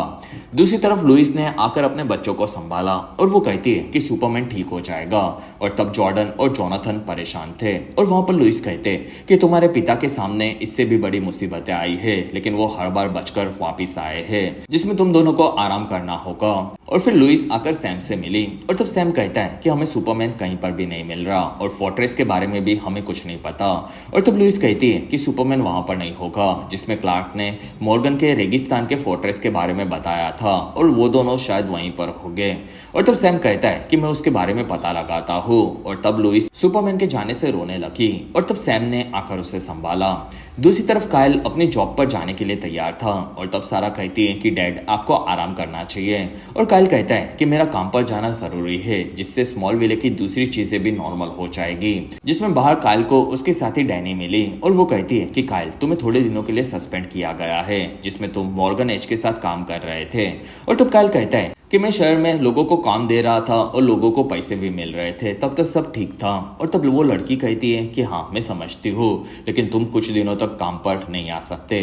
दूसरी तरफ लुइस ने आकर अपने बच्चों को संभाला और वो कहती है कि सुपरमैन ठीक हो जाएगा। और तब जॉर्डन और जोनाथन परेशान थे और वहां पर लुइस कहते कि तुम्हारे पिता के सामने इससे भी बड़ी मुसीबतें आई है, लेकिन वो हर बार बचकर वापिस आए हैं, जिसमें तुम दोनों को आराम करना होगा। और फिर लुइस आकर सैम से मिली और तब सैम कहता है कि हमें सुपरमैन कहीं पर भी नहीं मिल रहा और फोर्ट्रेस के बारे में भी हमें कुछ नहीं पता। और तब लुइस कहती है कि सुपरमैन वहां पर नहीं होगा, जिसमें क्लार्क ने मॉर्गन के रेगिस्तान के फोर्ट्रेस के बारे में बताया था और वो दोनों शायद वहीं पर होंगे। और तब सैम कहता है कि मैं उसके बारे में पता लगाता हूँ। और तब लुइस सुपरमैन के जाने से रोने लगी और तब सैम ने आकर उसे संभाला। दूसरी तरफ काइल अपनी जॉब पर जाने के लिए तैयार था और तब सारा कहती है कि डैड आपको आराम करना चाहिए। और काइल कहता है कि मेरा काम पर जाना जरूरी है, जिससे स्मॉल विले की दूसरी चीजें भी नॉर्मल हो जाएगी। जिसमें बाहर काइल को उसके साथी डैनी मिली और वो कहती है कि काइल तुम्हें थोड़े दिनों के लिए सस्पेंड किया गया है, जिसमें तुम मॉर्गन एज के साथ काम कर रहे थे। और तब काइल कहता है कि मैं शहर में लोगों को काम दे रहा था और लोगों को पैसे भी मिल रहे थे, तब तक सब ठीक था। और तब वो लड़की कहती है कि हाँ मैं समझती हूँ, लेकिन तुम कुछ दिनों तक काम पर नहीं आ सकते।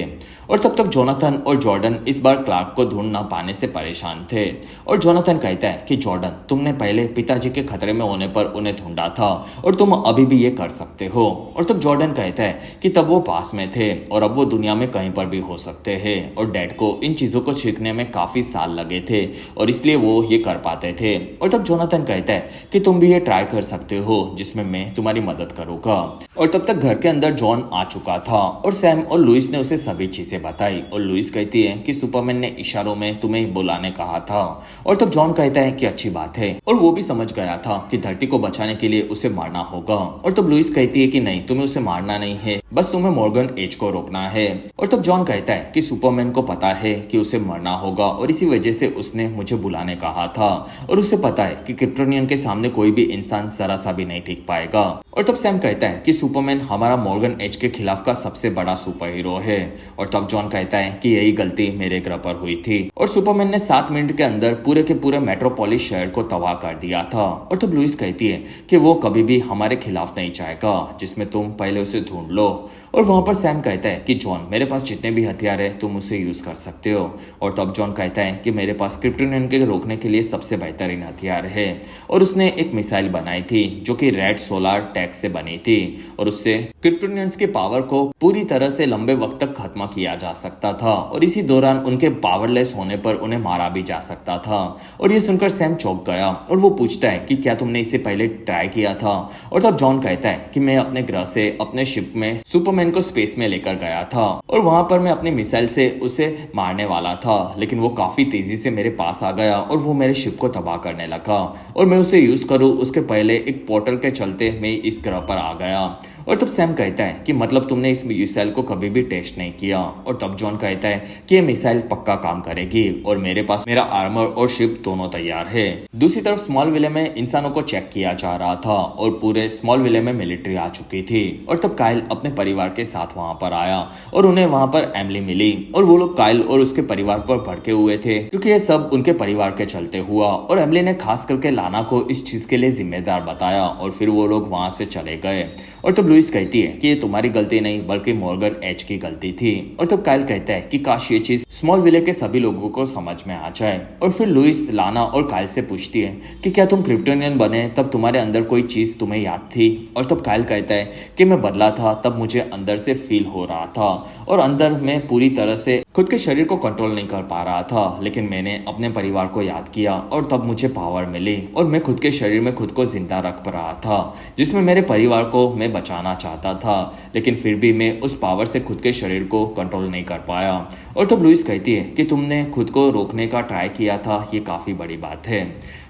और तब तक जोनाथन और जॉर्डन इस बार क्लार्क को ढूंढ ना पाने से परेशान थे। और जोनाथन कहता है कि जॉर्डन, तुमने पहले पिताजी के खतरे में होने पर उन्हें ढूंढा था और तुम अभी भी ये कर सकते हो। और तब जॉर्डन कहता है कि तब वो पास में थे और अब वो दुनिया में कहीं पर भी हो सकते हैं, और डैड को इन चीजों को सीखने में काफी साल लगे थे और इसलिए वो ये कर पाते थे। और तब जोनाथन कहता है कि तुम भी ये ट्राई कर सकते हो, जिसमें मैं तुम्हारी मदद करूंगा। और तब तक घर के अंदर जॉन आ चुका था और सैम और लुइस ने उसे सभी चीजें बताई। और लुइस कहती है कि सुपरमैन ने इशारों में तुम्हें बुलाने कहा था। और तब जॉन कहता है कि अच्छी बात है, और वो भी समझ गया था कि धरती को बचाने के लिए उसे मारना होगा। और तब लुइस कहती है कि नहीं, तुम्हें उसे मारना नहीं है, बस तुम्हें मॉर्गन एज को रोकना है। और तब जॉन कहता है कि सुपरमैन को पता है कि उसे मरना होगा और इसी वजह से उसने मुझे बुलाने कहा था, और उसे पता है कि क्रिप्टोनियन के सामने कोई भी इंसान जरा सा भी नहीं टिक पाएगा। और तब सैम कहता है कि सुपरमैन हमारा मॉर्गन एज के खिलाफ का सबसे बड़ा सुपर हीरो है। और तब जॉन कहता है कि यही गलती मेरे ग्रह पर हुई थी और सुपरमैन ने 7 मिनट के अंदर पूरे के पूरे मेट्रोपोलिस शहर को तबाह कर दिया था। और तब लुइस कहती है कि वो कभी भी हमारे खिलाफ नहीं जाएगा, जिसमें तुम पहले उसे ढूंढ लो। और वहां पर सैम कहता है कि जॉन, मेरे पास जितने भी हथियार है तुम उसे यूज कर सकते हो। और तब जॉन कहता है कि मेरे पास क्रिप्टोनियन के रोकने के लिए सबसे बेहतरीन हथियार है, और उसने एक मिसाइल बनाई थी जो कि रेड सोलर टैक्स से बनी थी, और उससे क्रिप्टोनियंस के पावर को पूरी तरह से लंबे वक्त तक खत्म किया जा सकता था, और इसी दौरान उनके पावरलेस होने पर उन्हें मारा भी जा सकता था। और ये सुनकर सैम चौंक गया और वो पूछता है कि क्या तुमने इसे पहले ट्राई किया था। और तब जॉन कहता है कि मैं अपने ग्रह से अपने शिप में सुपरमैन को स्पेस में लेकर गया था और वहां पर मैं अपनी मिसाइल से उसे मारने वाला था, लेकिन वो काफी तेजी से मेरे पास आ गया और वो मेरे शिप को तबाह करने लगा, और मैं उसे यूज करूं उसके पहले एक पोर्टल के चलते मैं इस ग्रह पर आ गया। और तब सैम कहता है कि मतलब तुमने इस मिसाइल को कभी भी टेस्ट नहीं किया। और तब जॉन कहता है कि ये मिसाइल पक्का काम करेगी और मेरे पास मेरा आर्मर और शिप दोनों तैयार है। दूसरी तरफ स्मॉल विले में इंसानों को चेक किया जा रहा था और पूरे स्मॉल विले में मिलिट्री आ चुकी थी। और तब काइल अपने परिवार के साथ वहां पर आया और उन्हें वहां पर एमिली मिली, और वो लोग काइल और उसके परिवार पर भड़के हुए थे क्योंकि ये सब उनके परिवार के चलते हुआ, और एमिली ने खास करके लाना को इस चीज के लिए जिम्मेदार बताया, और फिर वो लोग वहां से चले गए। और तब लुइस कहती है कि ये तुम्हारी गलती नहीं बल्कि मॉर्गन एज की गलती थी। और तब काइल कहता है कि काश ये चीज स्मॉल विले के सभी लोगों को समझ में आ जाए। और फिर लुइस लाना और काइल से पूछती है कि क्या तुम क्रिप्टोनियन बने तब तुम्हारे अंदर कोई चीज तुम्हें याद थी। और तब काइल कहता है कि मैं बदला था तब मुझे अंदर से फील हो रहा था और अंदर में पूरी तरह से खुद के शरीर को कंट्रोल नहीं कर पा रहा था, लेकिन मैंने अपने परिवार को याद किया और तब मुझे पावर मिली और मैं खुद के शरीर में खुद को जिंदा रख पा रहा था, जिसमें मेरे परिवार को मैं बचाना चाहता था, लेकिन फिर भी मैं उस पावर से खुद के शरीर को कंट्रोल नहीं कर पाया। और तब लुइस कहती है कि तुमने खुद को रोकने का ट्राई किया था, ये काफी बड़ी बात है।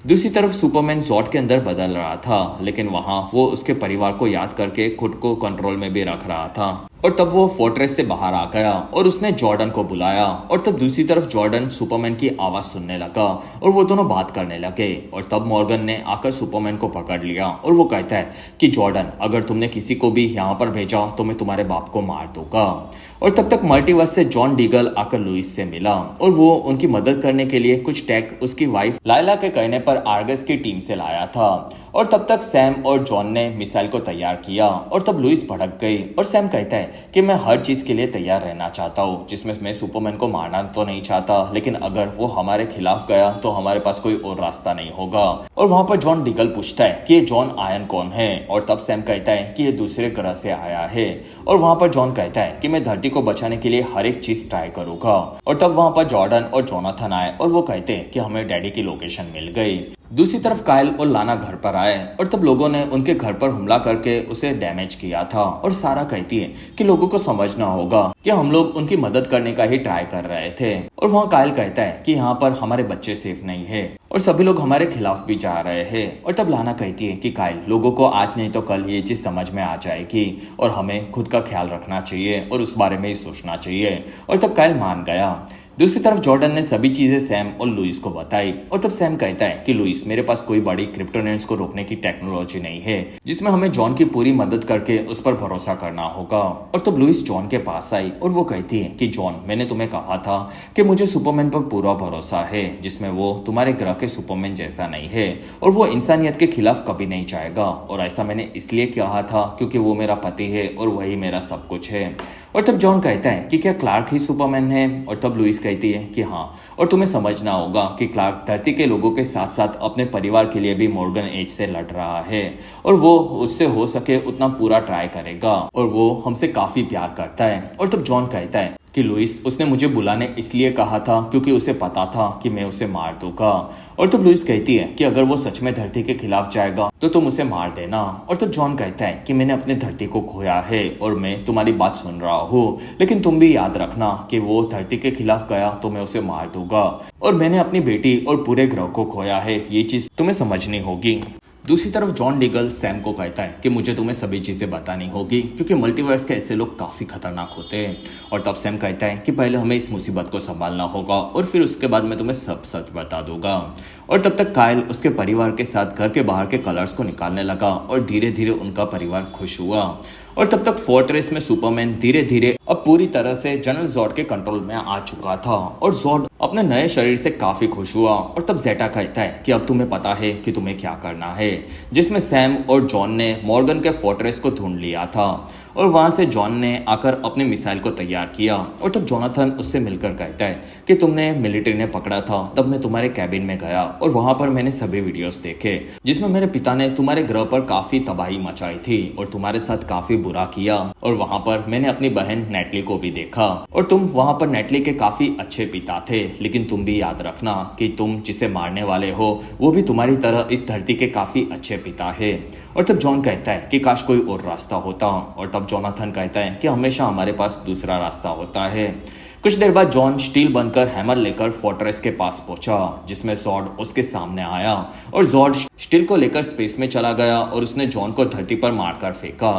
दूसरी तरफ सुपरमैन जॉर्ड के अंदर बदल रहा था, लेकिन वहां वो उसके परिवार को याद करके खुद को कंट्रोल में भी रख रहा था। और तब वो फोर्ट्रेस से बाहर आ गया और उसने जॉर्डन को बुलाया, और तब दूसरी तरफ जॉर्डन सुपरमैन की आवाज सुनने लगा और वो दोनों बात करने लगे। और तब मॉर्गन ने आकर सुपरमैन को पकड़ लिया और वो कहता है कि जॉर्डन, अगर तुमने किसी को भी यहाँ पर भेजा तो मैं तुम्हारे बाप को मार दूंगा। और तब तक मल्टीवर्स से जॉन डीगल आकर लुइस से मिला और वो उनकी मदद करने के लिए कुछ टेक उसकी वाइफ लाइला के कहने पर आर्गस की टीम से लाया था। और तब तक सैम और जॉन ने मिसाइल को तैयार किया और तब लुइस भड़क गई और सैम कहता है कि मैं हर चीज के लिए तैयार रहना चाहता हूँ, जिसमें मैं सुपरमैन को मारना तो नहीं चाहता, लेकिन अगर वो हमारे खिलाफ गया तो हमारे पास कोई और रास्ता नहीं होगा। और वहां पर जॉन डीगल पूछता है कि ये जॉन आयन कौन है, और तब सैम कहता है कि ये दूसरे ग्रह से आया है। और वहां पर जॉन कहता है कि मैं धरती को बचाने के लिए हर एक चीज ट्राई करूंगा। और तब वहां पर जॉर्डन और जोनाथन आए और वो कहते हैं कि हमें डैडी की लोकेशन मिल गई। दूसरी तरफ काइल और लाना घर पर आए और तब लोगों ने उनके घर पर हमला करके उसे डैमेज किया था। और सारा कहती है कि लोगों को समझना होगा कि हम लोग उनकी मदद करने का ही ट्राई कर रहे थे। और वहाँ काइल कहता है कि यहाँ पर हमारे बच्चे सेफ नहीं है और सभी लोग हमारे खिलाफ भी जा रहे हैं। और तब लाना कहती है कि काइल, लोगों को आज नहीं तो कल ये चीज समझ में आ जाएगी और हमें खुद का ख्याल रखना चाहिए और उस बारे में ही सोचना चाहिए। और तब काइल मान गया। दूसरी तरफ जॉर्डन ने सभी चीजें सैम और लुइस को बताई और तब सैम कहता है कि लुइस, मेरे पास कोई बड़ी क्रिप्टोनेंट्स को रोकने की टेक्नोलॉजी नहीं है जिसमें हमें जॉन की पूरी मदद करके उस पर भरोसा करना होगा। और तब लुइस जॉन के पास आई और वो कहती है कि जॉन, मैंने तुम्हें कहा था कि मुझे सुपरमैन पर पूरा भरोसा है, जिसमें वो तुम्हारे ग्रह के सुपरमैन जैसा नहीं है और वो इंसानियत के खिलाफ कभी नहीं जाएगा। और ऐसा मैंने इसलिए कहा था क्योंकि वो मेरा पति है और वही मेरा सब कुछ है। और तब जॉन कहता है कि क्या क्लार्क ही सुपरमैन है? और तब लुइस कहती है कि हाँ, और तुम्हें समझना होगा कि क्लार्क धरती के लोगों के साथ साथ अपने परिवार के लिए भी मॉर्गन एज से लड़ रहा है और वो उससे हो सके उतना पूरा ट्राई करेगा और वो हमसे काफी प्यार करता है। और तब जॉन कहता है कि लुइस, उसने मुझे बुलाने इसलिए कहा था क्योंकि उसे पता था कि मैं उसे मार दूंगा। और तब लुइस कहती है कि अगर वो सच में धरती के खिलाफ जाएगा तो तुम उसे मार देना। और तब जॉन कहता है कि मैंने अपने धरती को खोया है और मैं तुम्हारी बात सुन रहा हूँ, लेकिन तुम भी याद रखना कि वो धरती के खिलाफ गया तो मैं उसे मार दूंगा और मैंने अपनी बेटी और पूरे ग्रह को खोया है, ये चीज तुम्हें समझनी होगी। दूसरी तरफ जॉन डीगल सैम को कहता है कि मुझे तुम्हें सभी चीजें बतानी होगी क्योंकि मल्टीवर्स के ऐसे लोग काफी खतरनाक होते हैं। और तब सैम कहता है कि पहले हमें इस मुसीबत को संभालना होगा और फिर उसके बाद मैं तुम्हें सब सच बता दूंगा। और तब तक काइल उसके परिवार के साथ घर के बाहर के कलर्स को निकालने लगा और धीरे धीरे उनका परिवार खुश हुआ। और तब तक फोर्ट्रेस में सुपरमैन धीरे धीरे अब पूरी तरह से जनरल जॉर्ड के कंट्रोल में आ चुका था और जॉर्ड अपने नए शरीर से काफी खुश हुआ। और तब जेटा कहता है कि अब तुम्हें पता है कि तुम्हें क्या करना है, जिसमें सैम और जॉन ने मॉर्गन के फोर्ट्रेस को ढूंढ लिया था और वहां से जॉन ने आकर अपने मिसाइल को तैयार किया। और तब जोनाथन उससे मिलकर कहता है कि तुमने मिलिट्री ने पकड़ा था, तब मैं तुम्हारे कैबिन में गया और वहां पर मैंने सभी वीडियोस देखे जिसमें मेरे पिता ने तुम्हारे ग्रह पर काफी तबाही मचाई थी और तुम्हारे साथ काफी बुरा किया। और वहां पर मैंने अपनी बहन नेटली को भी देखा और तुम वहां पर नेटली के काफी अच्छे पिता थे, लेकिन तुम भी याद रखना कि तुम जिसे मारने वाले हो वो भी तुम्हारी तरह इस धरती के काफी अच्छे पिता है। और तब जॉन कहता है कि काश कोई और रास्ता होता। और तब जोनाथन कहता है कि हमेशा हमारे पास दूसरा रास्ता होता है। कुछ देर बाद जॉन स्टील बनकर हैमर लेकर फोर्ट्रेस के पास पहुंचा, जिसमें जॉर्ड उसके सामने आया और जॉर्ड स्टील को लेकर स्पेस में चला गया और उसने जॉन को धरती पर मारकर फेंका।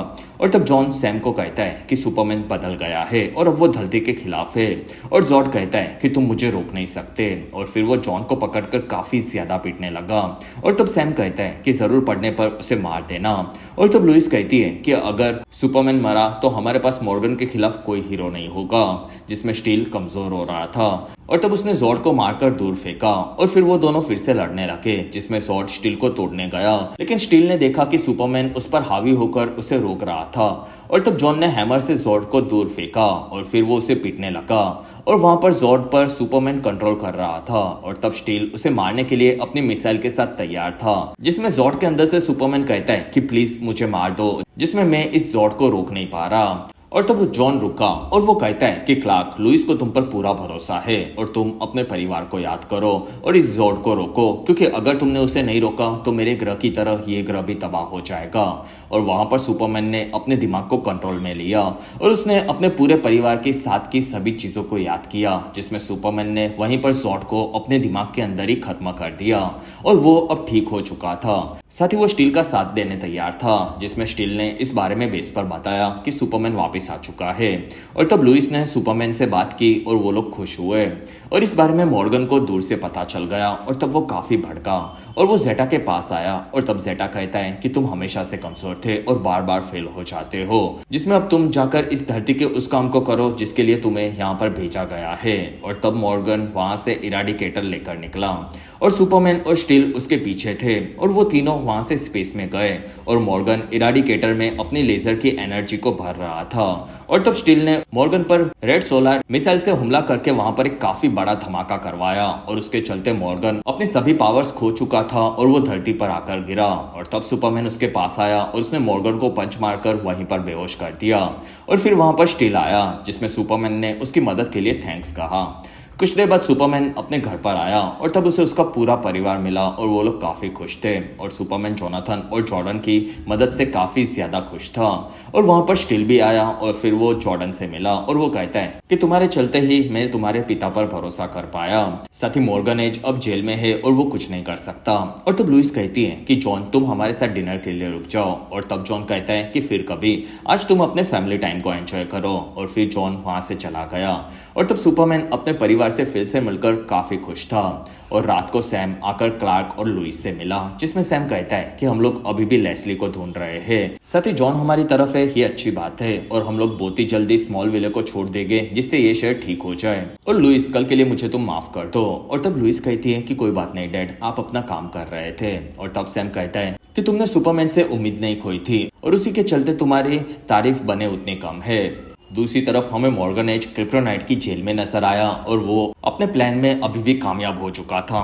और तब जॉन सैम को कहता है कि सुपरमैन बदल गया है और अब वो धरती के खिलाफ है। और जॉर्ड कहता है कि तुम मुझे रोक नहीं सकते और फिर वो जॉन को पकड़कर काफी ज्यादा पीटने लगा। और तब सैम कहता है कि जरूर पड़ने पर उसे मार देना। और तब लुइस कहती है कि अगर सुपरमैन मरा तो हमारे पास मॉर्गन के खिलाफ कोई हीरो नहीं होगा, जिसमें स्टील कमजोर हो रहा था। और तब उसने जॉर्ड को मारकर दूर फेंका और फिर वो दोनों फिर से लड़ने लगे, जिसमें जॉर्ड स्टील को तोड़ने गया, लेकिन स्टील ने देखा कि सुपरमैन उस पर हावी होकर उसे रोक रहा था। और तब जॉन ने हैमर से जॉर्ड को दूर फेंका और फिर वो उसे पीटने लगा और वहां पर जॉर्ड पर सुपरमैन कंट्रोल कर रहा था। और तब स्टील उसे मारने के लिए अपनी मिसाइल के साथ तैयार था, जिसमें जॉर्ड के अंदर से सुपरमैन कहता है कि प्लीज मुझे मार दो, जिसमें मैं इस जॉर्ड को रोक नहीं पा रहा। और तब जॉन रुका और वो कहता है कि क्लार्क, लुइस को तुम पर पूरा भरोसा है और तुम अपने परिवार को याद करो और इस जॉर्ड को रोको, क्योंकि अगर तुमने उसे नहीं रोका तो मेरे ग्रह की तरह ये ग्रह भी तबाह हो जाएगा। और वहां पर सुपरमैन ने अपने दिमाग को कंट्रोल में लिया और उसने अपने पूरे परिवार के साथ की सभी चीजों को याद किया, जिसमें सुपरमैन ने वहीं पर जॉर्ड को अपने दिमाग के अंदर ही खत्म कर दिया और वो अब ठीक हो चुका था। साथ ही वो स्टील का साथ देने तैयार था, जिसमें स्टील ने इस बारे में बेस पर बताया कि सुपरमैन वापस आ चुका है। और तब लुइस ने सुपरमैन से बात की और वो लोग खुश हुए। और इस बारे में मॉर्गन को दूर से पता चल गया और तब वो काफी भड़का और वो जेटा के पास आया। और तब जेटा कहता है कि तुम हमेशा से कमजोर थे और बार बार फेल हो जाते हो, जिसमें अब तुम जाकर इस धरती के उस काम को करो जिसके लिए तुम्हें यहाँ पर भेजा गया है। और तब मॉर्गन वहां से इराडिकेटर लेकर निकला और सुपरमैन और स्टील उसके पीछे थे और वो तीनों वहां से स्पेस में गए और मॉर्गन इराडिकेटर में अपनी लेजर की एनर्जी को भर रहा था। और तब स्टील ने मॉर्गन पर रेड सोलर मिसाइल से हमला करके वहां पर एक काफी बड़ा धमाका करवाया और उसके चलते मॉर्गन अपने सभी पावर्स खो चुका था और वो धरती पर आकर गिरा। और तब सुपरमैन उसके पास आया और उसने मॉर्गन को पंच मारकर वहीं पर बेहोश कर दिया। और फिर वहां पर स्टील आया, जिसमें सुपरमैन ने उसकी मदद के लिए थैंक्स कहा। कुछ देर बाद सुपरमैन अपने घर पर आया और तब उसे उसका पूरा परिवार मिला और वो लोग काफी खुश थे। और सुपरमैन जोनाथन और जॉर्डन की मदद से काफी ज्यादा खुश था। और वहां पर स्टील भी आया और फिर वो जॉर्डन से मिला और वो कहता है कि तुम्हारे चलते ही मैं तुम्हारे पिता पर भरोसा कर पाया। साथ ही मॉर्गन एज अब जेल में है और वो कुछ नहीं कर सकता। और तब लुइस कहती है कि जॉन, तुम हमारे साथ डिनर के लिए रुक जाओ। और तब जॉन कहता है कि फिर कभी, आज तुम अपने फैमिली टाइम को एंजॉय करो। और फिर जॉन वहां से चला गया और तब सुपरमैन अपने परिवार परिवार से फिर से मिलकर काफी खुश था। और रात को सैम आकर क्लार्क और लुइस से मिला, जिसमें सैम कहता है कि हम लोग अभी भी लेस्ली को ढूंढ रहे हैं, साथ ही जॉन हमारी तरफ है, ये अच्छी बात है और हम लोग बहुत ही जल्दी स्मॉल विले को छोड़ देंगे जिससे ये शहर ठीक हो जाए। और लुइस, कल के लिए मुझे तुम माफ कर दो। और तब लुइस कहती है कि कोई बात नहीं डैड, आप अपना काम कर रहे थे। और तब सैम कहता है कि तुमने सुपरमैन से उम्मीद नहीं खोई थी और उसी के चलते तुम्हारी तारीफ बने उतनी कम है। दूसरी तरफ हमें मॉर्गन एज क्रिप्टोनाइट की जेल में नजर आया और वो अपने प्लान में अभी भी कामयाब हो चुका था।